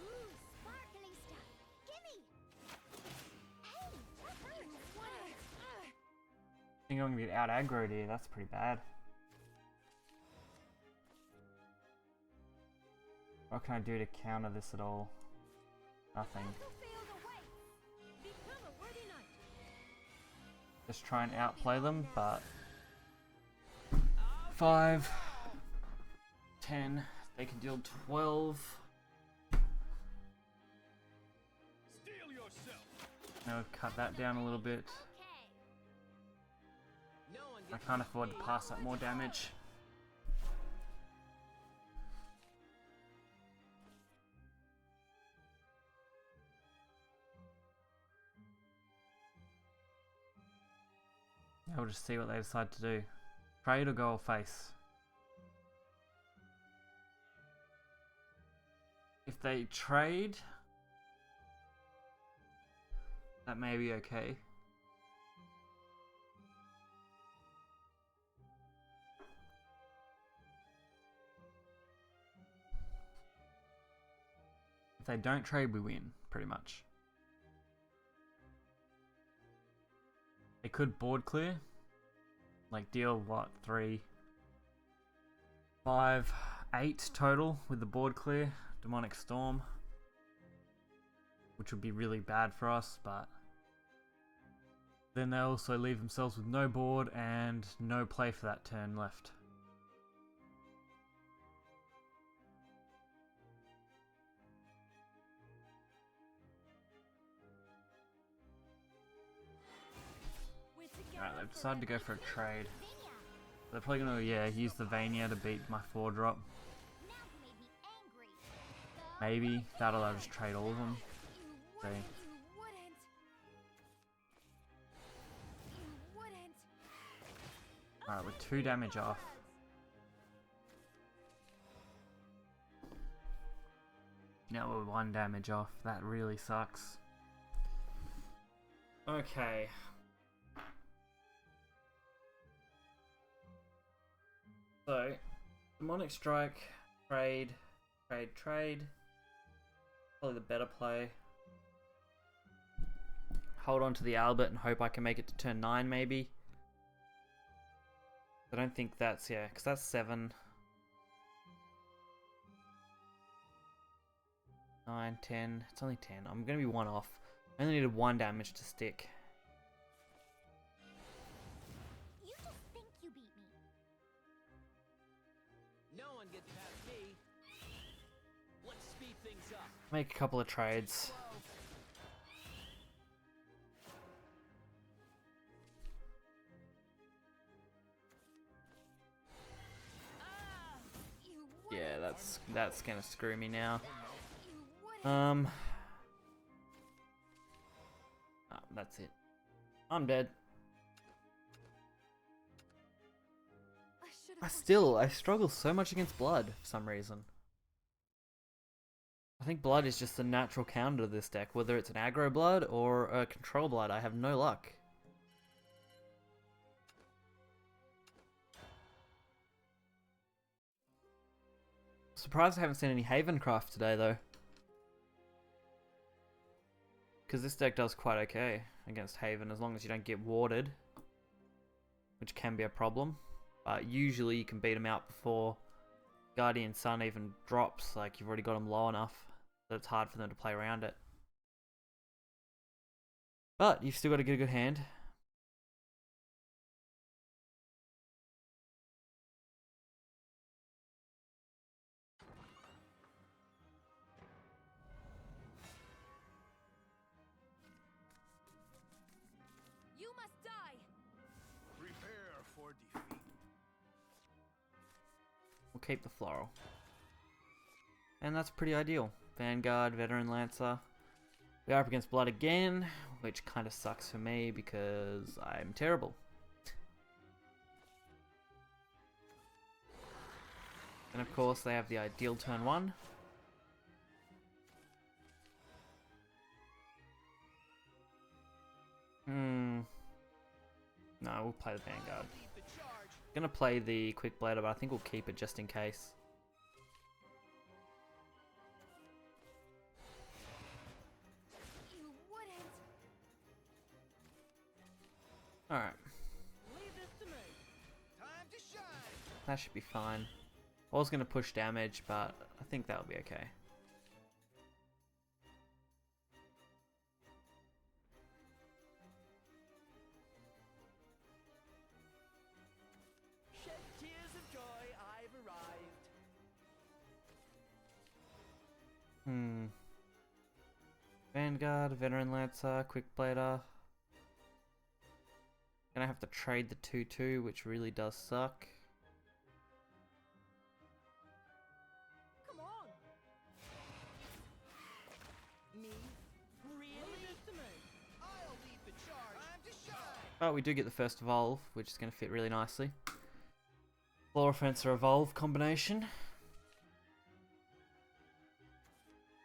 Ooh, sparkly stuff. Gimme. Hey, that burns. I think I'm going to get out aggroed here. That's pretty bad. What can I do to counter this at all? Nothing. Become a worthy knight. Just try and outplay them, but 5, 10, they can deal 12. Steel yourself. Now cut that down a little bit. Okay. No one I gets can't afford to pass up more damage. Now we'll just see what they decide to do. Trade or go all face. If they trade, that may be okay. If they don't trade, we win, pretty much. They could board clear. Like deal what, 3, 5, 8 total with the board clear. Demonic Storm. Which would be really bad for us, but then they also leave themselves with no board and no play for that turn left. Alright, they've decided to go for a trade. They're probably gonna, use the Vania to beat my 4-drop. Maybe that'll I'll just trade all of them. You Okay. wouldn't. You wouldn't. Alright, we're 2 damage off. Now we're 1 damage off. That really sucks. Okay. So, Demonic Strike, trade. Probably the better play. Hold on to the Albert and hope I can make it to turn 9 maybe. I don't think that's, yeah, because that's 7. 9, 10. It's only 10. I'm going to be 1 off. I only needed 1 damage to stick. You just think you beat me. No one gets past me. Let's speed things up. Make a couple of trades. You Yeah, that's going to screw me now. You wouldn't. Oh, that's it. I'm dead. I I struggle so much against blood for some reason. I think blood is just the natural counter to this deck, whether it's an aggro blood or a control blood. I have no luck. Surprised I haven't seen any Havencraft today though. Because this deck does quite okay against Haven as long as you don't get warded, which can be a problem. But usually you can beat them out before Guardian Sun even drops, like you've already got them low enough that it's hard for them to play around it. But you've still got to get a good hand. You must die. Prepare for defeat. We'll keep the Floral. And that's pretty ideal. Vanguard, Veteran Lancer. We are up against Blood again, which kind of sucks for me because I'm terrible. And of course they have the ideal turn 1. No, we'll play the Vanguard. Lead the charge. Gonna play the Quick Blader, but I think we'll keep it just in case. You wouldn't. Alright, Leave this to me. Time to shine. that should be fine. I was gonna push damage, but I think that'll be okay. Shed tears of joy, I've arrived. Vanguard, Veteran Lancer, Quick Blader. Gonna have to trade the 2-2, which really does suck. Come on. Me? Really? Leave this to me. I'll lead the charge. Time to shine. But we do get the first Evolve, which is gonna fit really nicely. Fluorofencer Evolve combination.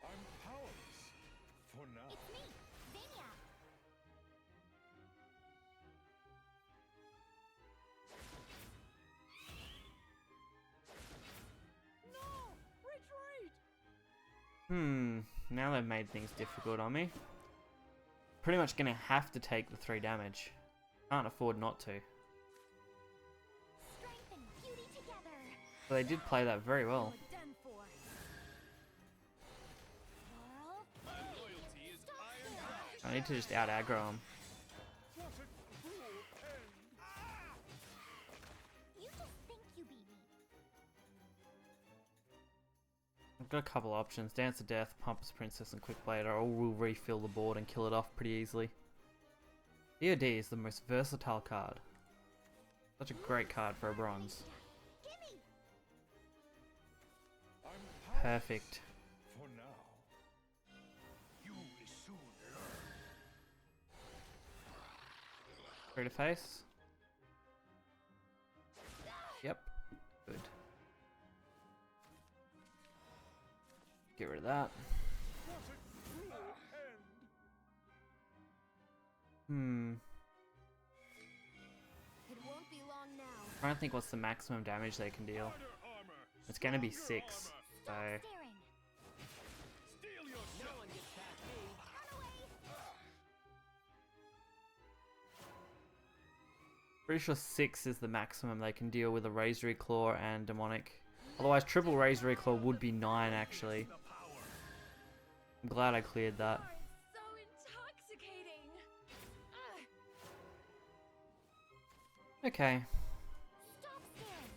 I'm powerless for now. It's me, Zania. No! Retreat! Now they've made things difficult on me. Pretty much gonna have to take the 3 damage. Can't afford not to. Strength and beauty together. But they did play that very well. You're done for. Laurel, My loyalty is stop iron there. I need to just out aggro them. What a cruel end. You just think you beat me. I've got a couple options. Dance of Death, Pompous Princess, and Quick Blader all will refill the board and kill it off pretty easily. DoD is the most versatile card. Such a great card for a bronze. Gimme. I'm powerless Perfect. for now. Free to face. Yep. Good. Get rid of that. Hmm. It won't be long now. I don't think what's the maximum damage they can deal. It's gonna be 6. So Staring. No one gets past me. Run away. pretty sure 6 is the maximum they can deal with a Razor Claw and Demonic. Otherwise, triple Razor Claw would be 9 actually. I'm glad I cleared that. So intoxicating. Okay. Stop staring.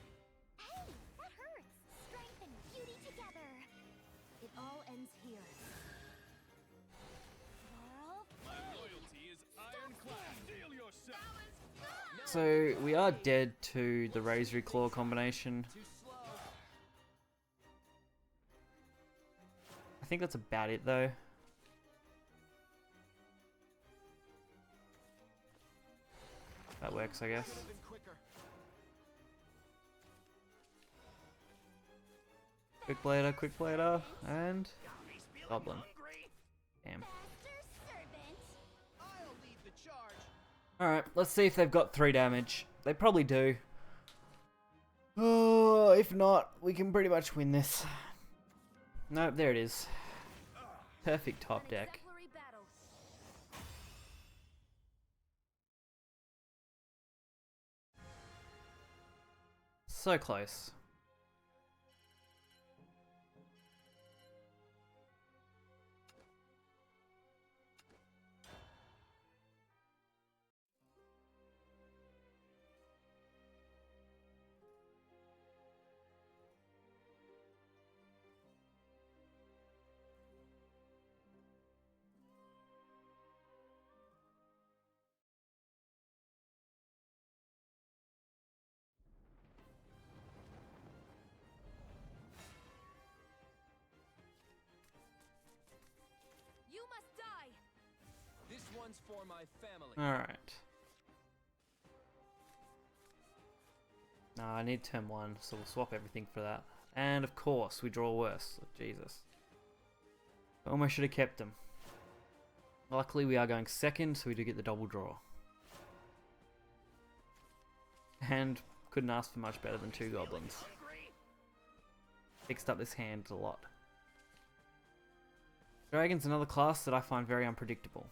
Hey, that hurts. Strength and beauty together. It all ends here. Laurel, My loyalty is ironclad. Steel yourself. So we are dead to the Razor Claw combination. Too slow. I think that's about it though. That works, I guess. Even quicker. Quick blader, and Goblin. Damn. master servant. I'll lead the charge. Alright, let's see if they've got 3 damage. They probably do. Oh, if not, we can pretty much win this. Nope, there it is. Perfect top deck. Exemplary battle. So close. You must die. This one's for my family. Alright. No, I need turn 1, so we'll swap everything for that. And of course, we draw worse. Jesus. Almost should have kept them. Luckily, we are going second, so we do get the double draw. And couldn't ask for much better than 2 goblins. Fixed up this hand a lot. Dragon's another class that I find very unpredictable.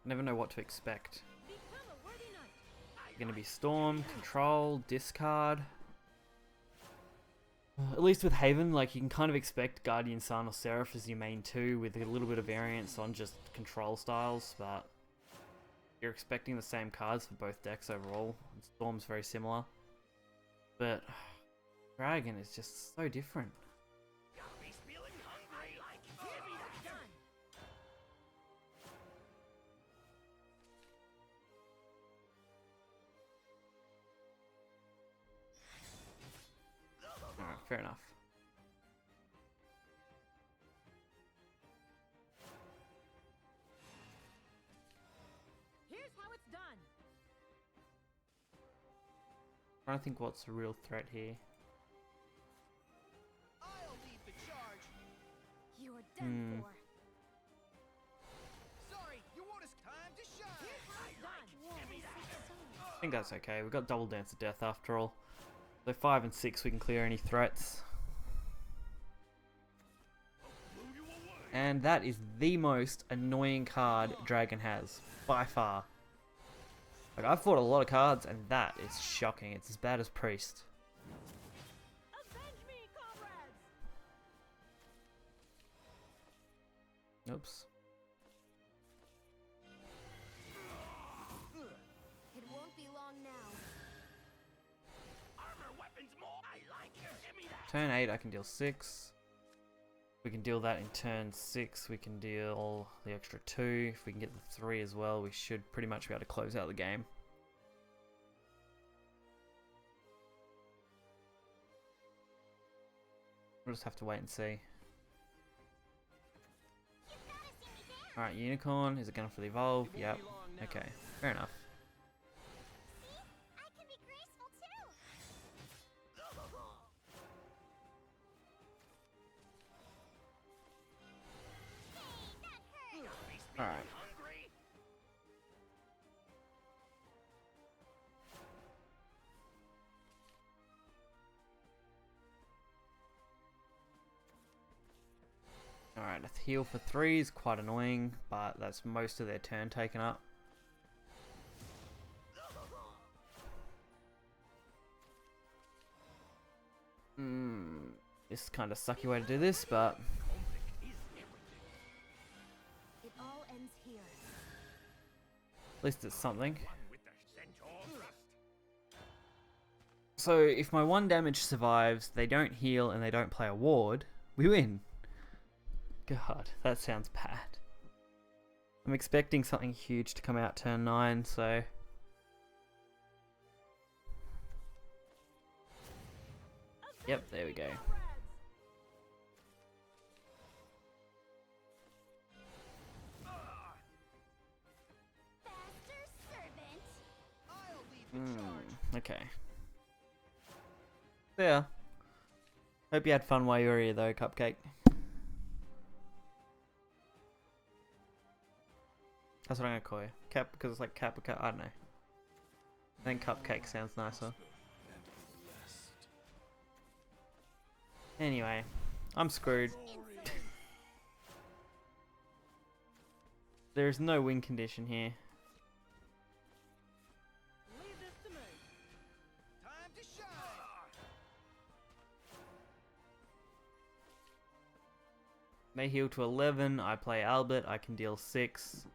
Never know what to expect. Become a worthy knight. Gonna be Storm, Control, Discard. At least with Haven, like you can kind of expect Guardian Sun or Seraph as your main 2 with a little bit of variance on just control styles, but you're expecting the same cards for both decks overall. And Storm's very similar. But Dragon is just so different. Alright, fair enough. Here's how it's done. I don't think what's a real threat here. I'll lead the charge. You are done for. Sorry, you want us time to shine. Here's how it's done. I think that's okay. We've got Double Dance of Death after all. So 5 and 6 we can clear any threats. And that is the most annoying card Dragon has, by far. Like, I've fought a lot of cards, and that is shocking. It's as bad as Priest. Avenge me, comrades. Oops. It won't be long now. Turn 8, I can deal 6. We can deal that in turn 6. We can deal the extra 2. If we can get the 3 as well, we should pretty much be able to close out the game. We'll just have to wait and see. You've gotta see me Alright, unicorn. Is it going for the evolve? It won't Yep. be long now. Okay, fair enough. See? I can be graceful too. Hey, that hurt. Alright. Hungry? Alright, a heal for 3 is quite annoying, but that's most of their turn taken up. This is kind of sucky way to do this, but Conflict is everything. It all ends here. at least it's something. One with the centaur thrust. So if my 1 damage survives, they don't heal and they don't play a ward, we win. God, that sounds bad. I'm expecting something huge to come out turn 9, so... Yep, there we go. Faster, servant. I'll lead the charge. Okay. Yeah. Hope you had fun while you were here though, Cupcake. That's what I'm gonna call you. Cap, because it's like Caprica, I don't know. I think Cupcake sounds nicer. Anyway, I'm screwed. There's no win condition here. Leave this to me. Time to shine. They heal to 11, I play Albert, I can deal 6.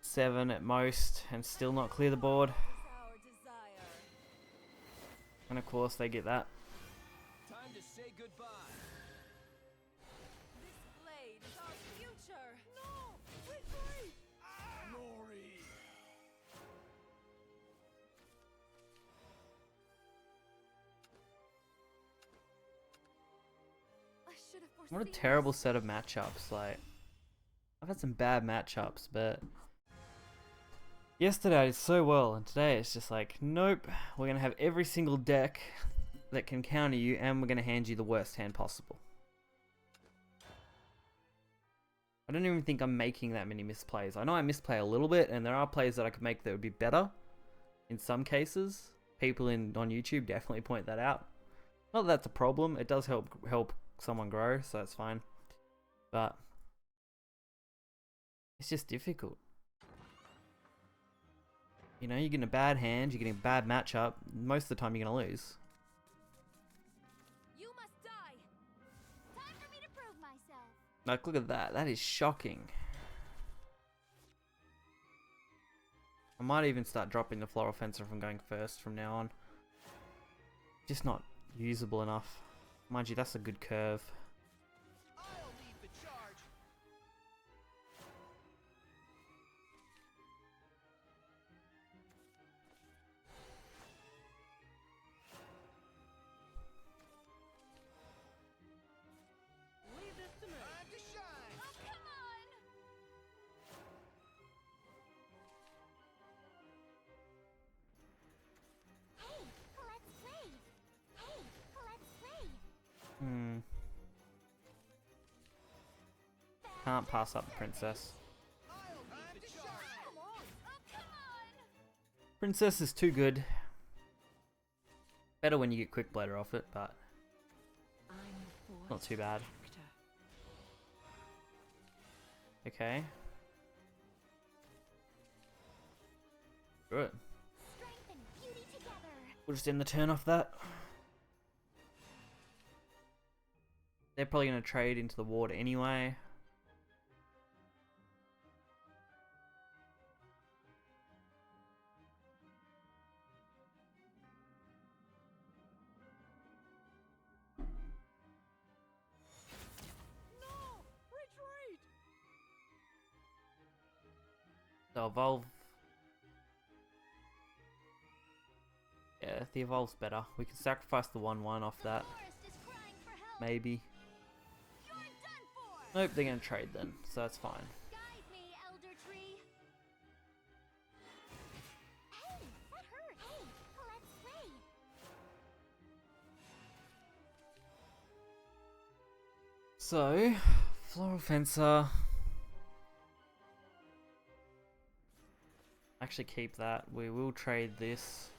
7 at most, and still not clear the board. Our desire. And of course they get that. Time to say goodbye. This blade is our future. No! Retreat! Glory. I should have What a foreseen terrible this. set of matchups, like... I've had some bad matchups, but... Yesterday I did so well, and today it's just like, nope, we're gonna have every single deck that can counter you, and we're gonna hand you the worst hand possible. I don't even think I'm making that many misplays. I know I misplay a little bit, and there are plays that I could make that would be better. In some cases, people on YouTube definitely point that out. Not that that's a problem. It does help someone grow, so that's fine. But it's just difficult. You know, you're getting a bad hand, you're getting a bad matchup. Most of the time, you're gonna lose. You must die. Time for me to prove myself. Like, look at that. That is shocking. I might even start dropping the floral fencer from going first from now on. Just not usable enough. Mind you, that's a good curve. I'll lead the charge. Leave this to me. Time to shine. Oh, come on. Hey, let's play. Hey, let's play. Can't pass up the princess. I'll lead the charge. Come on. Oh, come on. Princess is too good. Better when you get quick blader off it, but not too bad. Okay. Good. Strength and beauty together. We'll just end the turn off that. They're probably going to trade into the ward anyway. No! Retreat! So evolve. Yeah, the evolve's better. We can sacrifice the 1/1 off that. Forest is crying for help. Maybe. You're done for. Nope, they're gonna trade then, so that's fine. Guide me, Elder Tree. Hey, that hurt. Hey, let's play. So, Floral Fencer. Actually keep that. We will trade this.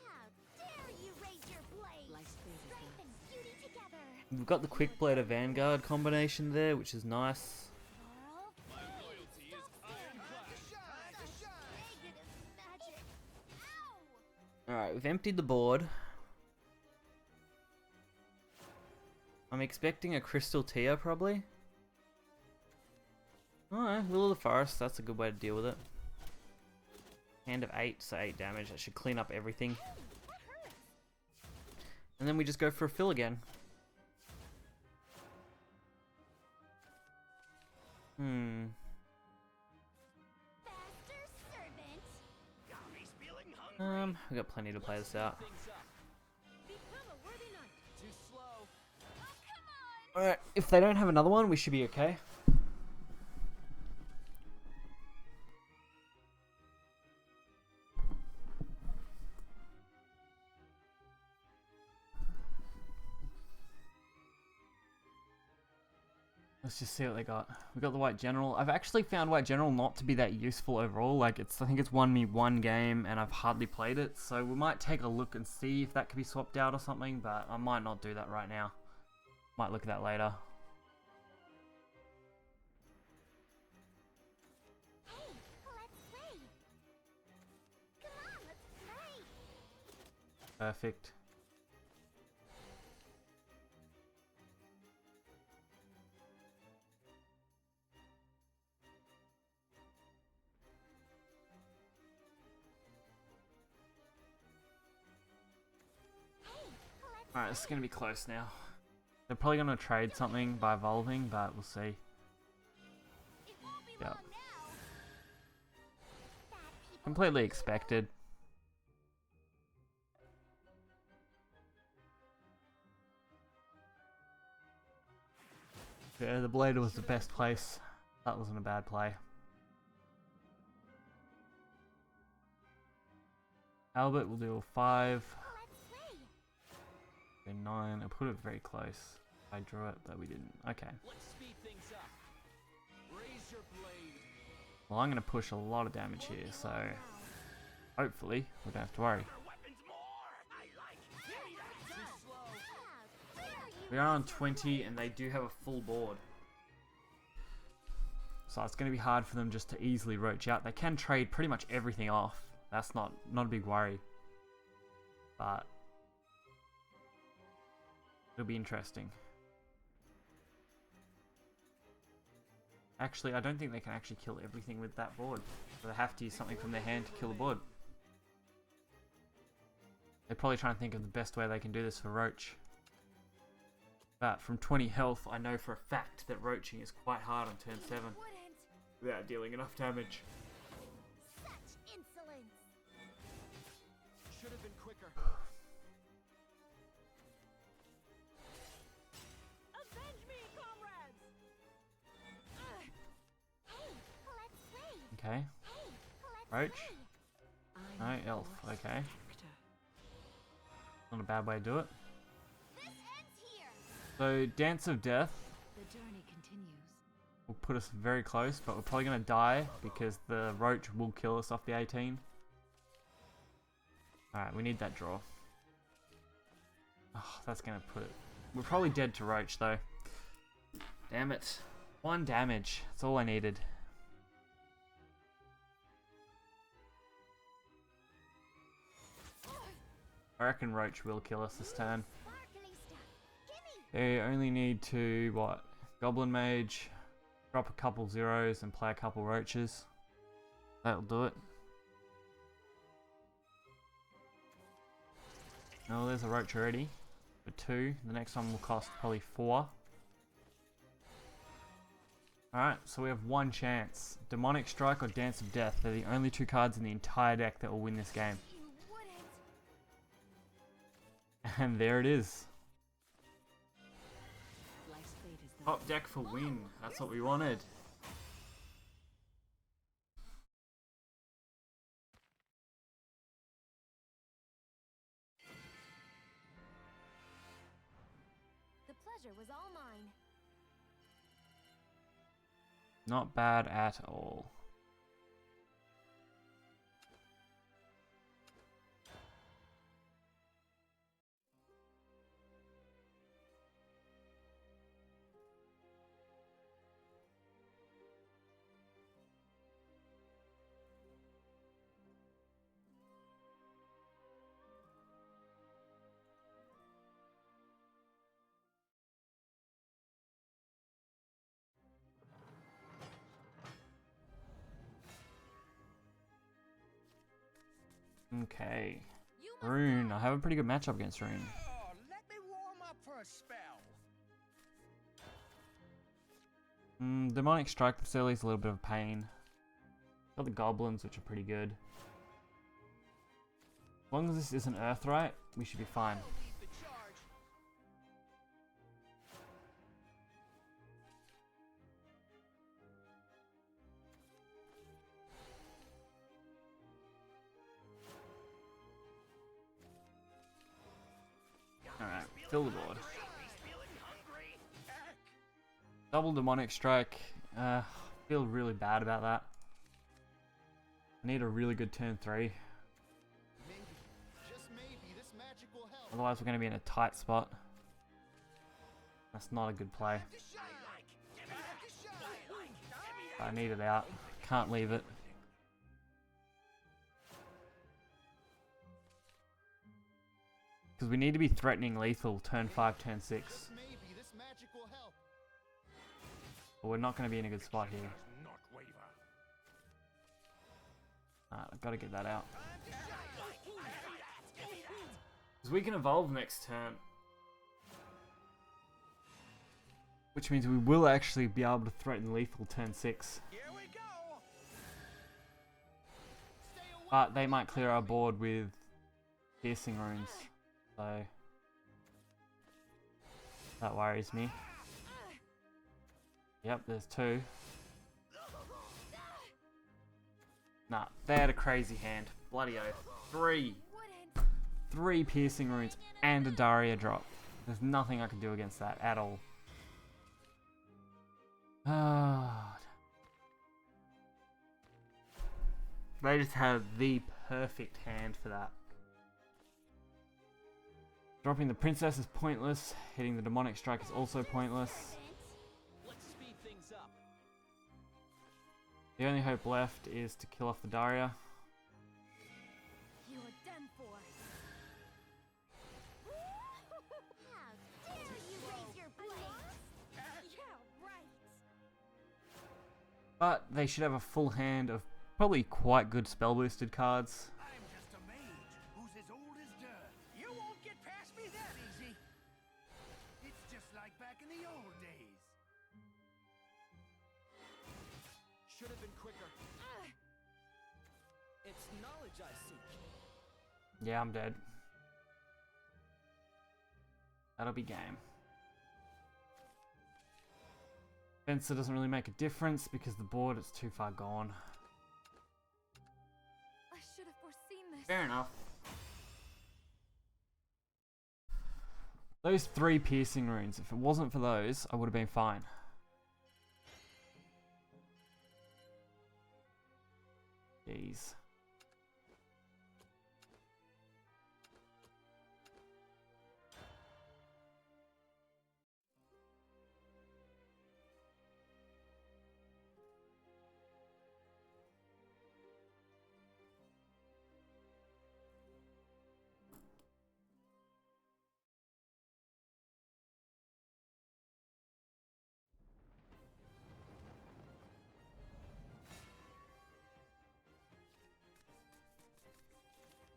How dare you raise your blade? Strength and beauty together. We've got the Quick Blade of Vanguard combination there, which is nice. Laurel, My loyalty is ironclad. negative magic. Ow! Alright, we've emptied the board. I'm expecting a Crystal Tear, probably. Alright, Will of the Forest, that's a good way to deal with it. Hand of 8, so 8 damage. That should clean up everything. That hurts. And then we just go for a fill again. Faster servant. He's feeling hungry. We got plenty to play this out. Things up. Become a worthy knight. Too slow. Oh, come on. Alright, if they don't have another one, we should be okay. Let's just see what they got. We got the White General. I've actually found White General not to be that useful overall. Like, I think it's won me one game and I've hardly played it. So we might take a look and see if that could be swapped out or something, but I might not do that right now. Might look at that later. Hey, let's play. Come on, let's play. Perfect. Alright, this is going to be close now. They're probably going to trade something by evolving, but we'll see. It won't be Yep. long now. Bad people Completely expected. Yeah, the blade was the best place. That wasn't a bad play. Albert will do a 5. Let's play. And 9. I put it very close. I drew it, but we didn't. Okay. Let's speed things up. Raise your blade. Well, I'm going to push a lot of damage here, so hopefully we don't have to worry. Better weapons more. I like. Give me that. Too slow. How dare you? We are on 20 and they do have a full board. So it's going to be hard for them just to easily roach out. They can trade pretty much everything off. That's not a big worry. But it'll be interesting. Actually, I don't think they can actually kill everything with that board. So they have to use something from their hand to kill the board. They're probably trying to think of the best way they can do this for Roach. But from 20 health, I know for a fact that roaching is quite hard on turn 7 Wouldn't. without dealing enough damage. Such insolence. Should have been quicker. Avenge me, comrades. Hey, let's play. Okay. Hey, let's Roach. play. No, elf. Okay. Not a bad way to do it. This ends here. So, Dance of Death The journey continues. will put us very close, but we're probably going to die because the Roach will kill us off the 18. Alright, we need that draw. Oh, that's going to put it... We're probably dead to Roach, though. Damn it. 1 damage. That's all I needed. I reckon Roach will kill us this turn. Sparkly stuff. Gimme. They only need to, what? Goblin Mage, drop a couple zeros and play a couple roaches. That'll do it. Oh, there's a roach already. For 2. The next one will cost probably 4. Alright, so we have 1 chance. Demonic Strike or Dance of Death. They're the only 2 cards in the entire deck that will win this game. You wouldn't. And there it is. Life's fate is Top deck for win. That's what we wanted. The pleasure was all mine. Not bad at all. Okay. You must Rune. die. I have a pretty good matchup against Rune. Oh, let me warm up for a spell. Demonic Strike facility is a little bit of a pain. Got the goblins, which are pretty good. As long as this isn't Earthright, we should be fine. Lead the charge. Alright, fill the board. Double Demonic Strike. Feel really bad about that. I need a really good turn 3. Maybe, just maybe, this magic will help. Otherwise we're going to be in a tight spot. That's not a good play. I need it out. Can't leave it. Because we need to be threatening lethal turn 5, turn 6. Just maybe, this magic will help. But we're not going to be in a good spot here. Alright, I've got to get that out. Because we can evolve next turn. Which means we will actually be able to threaten lethal turn 6. Here we go. Stay away. But they might clear our board with piercing runes. So that worries me. Yep, there's 2. Nah, they had a crazy hand. Bloody oath. 3. Wouldn't. 3 piercing runes and a Daria drop. There's nothing I can do against that at all. They just had the perfect hand for that. Dropping the princess is pointless. Hitting the demonic strike is also pointless. Let's speed things up. The only hope left is to kill off the Daria. You are done for. How dare you raise your blade? Yeah, right. But they should have a full hand of probably quite good spell boosted cards. I'm just a mage who's as old as dirt. You won't get past me that easy. It's just like back in the old days. Should have been quicker. It's knowledge I seek. Yeah, I'm dead. That'll be game. Fencer doesn't really make a difference because the board is too far gone. I should have foreseen this. Fair enough. Those 3 piercing runes, if it wasn't for those, I would have been fine. Jeez.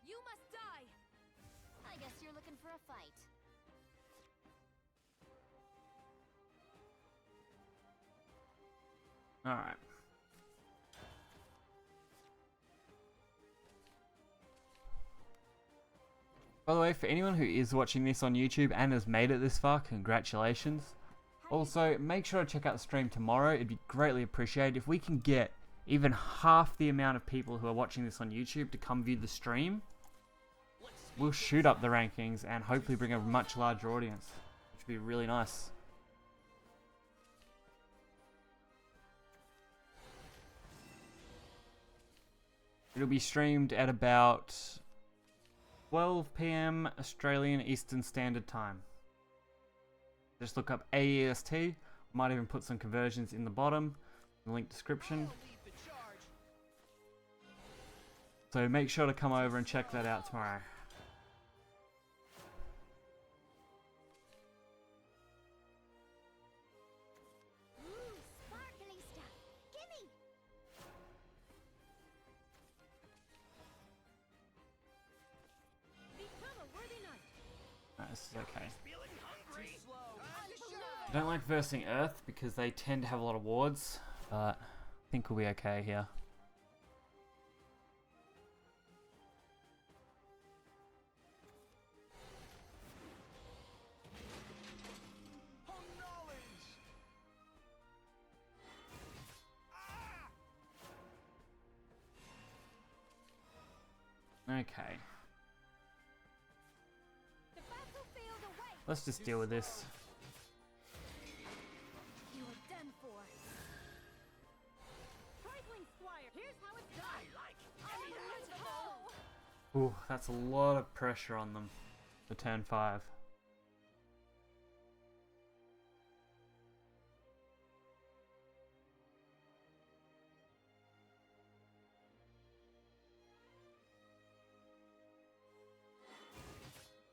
You must die. I guess you're looking for a fight. Alright. By the way, for anyone who is watching this on YouTube and has made it this far, congratulations. Also, make sure to check out the stream tomorrow. It'd be greatly appreciated if we can get even half the amount of people who are watching this on YouTube to come view the stream. We'll shoot up the rankings and hopefully bring a much larger audience, which would be really nice. It'll be streamed at about 12 PM Australian Eastern Standard Time. Just look up AEST. Might even put some conversions in the bottom, in the link description. So make sure to come over and check that out tomorrow. Ooh, sparkly stuff. Gimme! Become a worthy knight. Alright, this is okay. Feeling hungry? Too slow. I don't like versing Earth because they tend to have a lot of wards, but I think we'll be okay here. Oh, knowledge! Okay, The battlefield awaits. let's just deal with this. You are done for. Trifling Squire, here's how it's done. I like. Ooh, that's a lot of pressure on them for turn 5.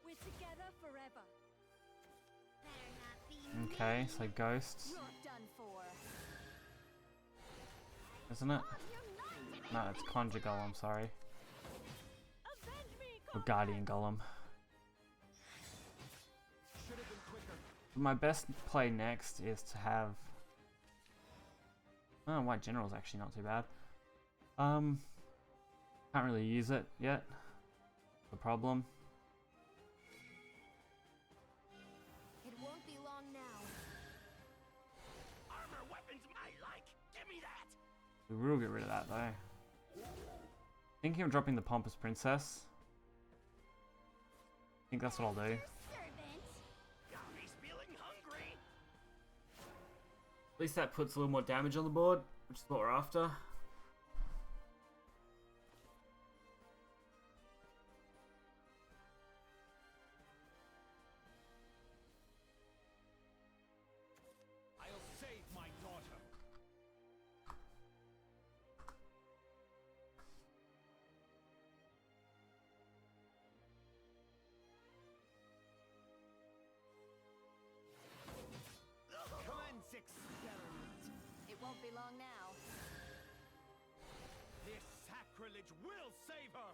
We're together forever. Better not be Okay, so ghosts, You're done for. isn't it? united. No, it's Conjure Golem, sorry. Avenge me, Or Guardian Golem. Should have been quicker. My best play next is to have... Oh, White General's actually not too bad. Can't really use it yet. The problem. It won't be long now. Armor weapons I like. Give me that. We will get rid of that though. Thinking of dropping the Pompous Princess. I think that's what I'll do. Servant. He's feeling hungry. At least that puts a little more damage on the board, which is what we're after. I'll save my daughter. Come on, six experiment. It won't be long now. This sacrilege will save her.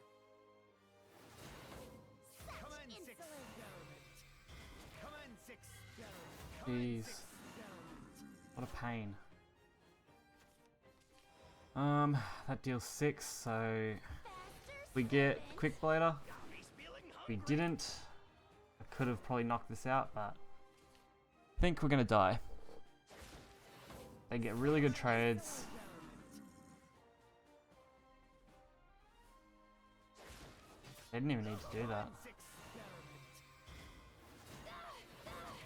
Come on, six Insolent. experiment. Come on, six experiment. Come on, Jeez. six experiment. What a pain. That deals 6, so we get Quick Blader. He's feeling hungry. We didn't. I could have probably knocked this out, but I think we're gonna die. They get really good trades. They didn't even need to do that. Six experiment.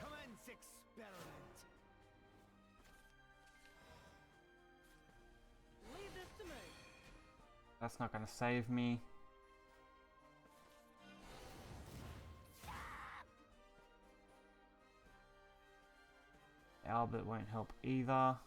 Come on, six experiment. Leave this to me. That's not gonna save me. Albert won't help either.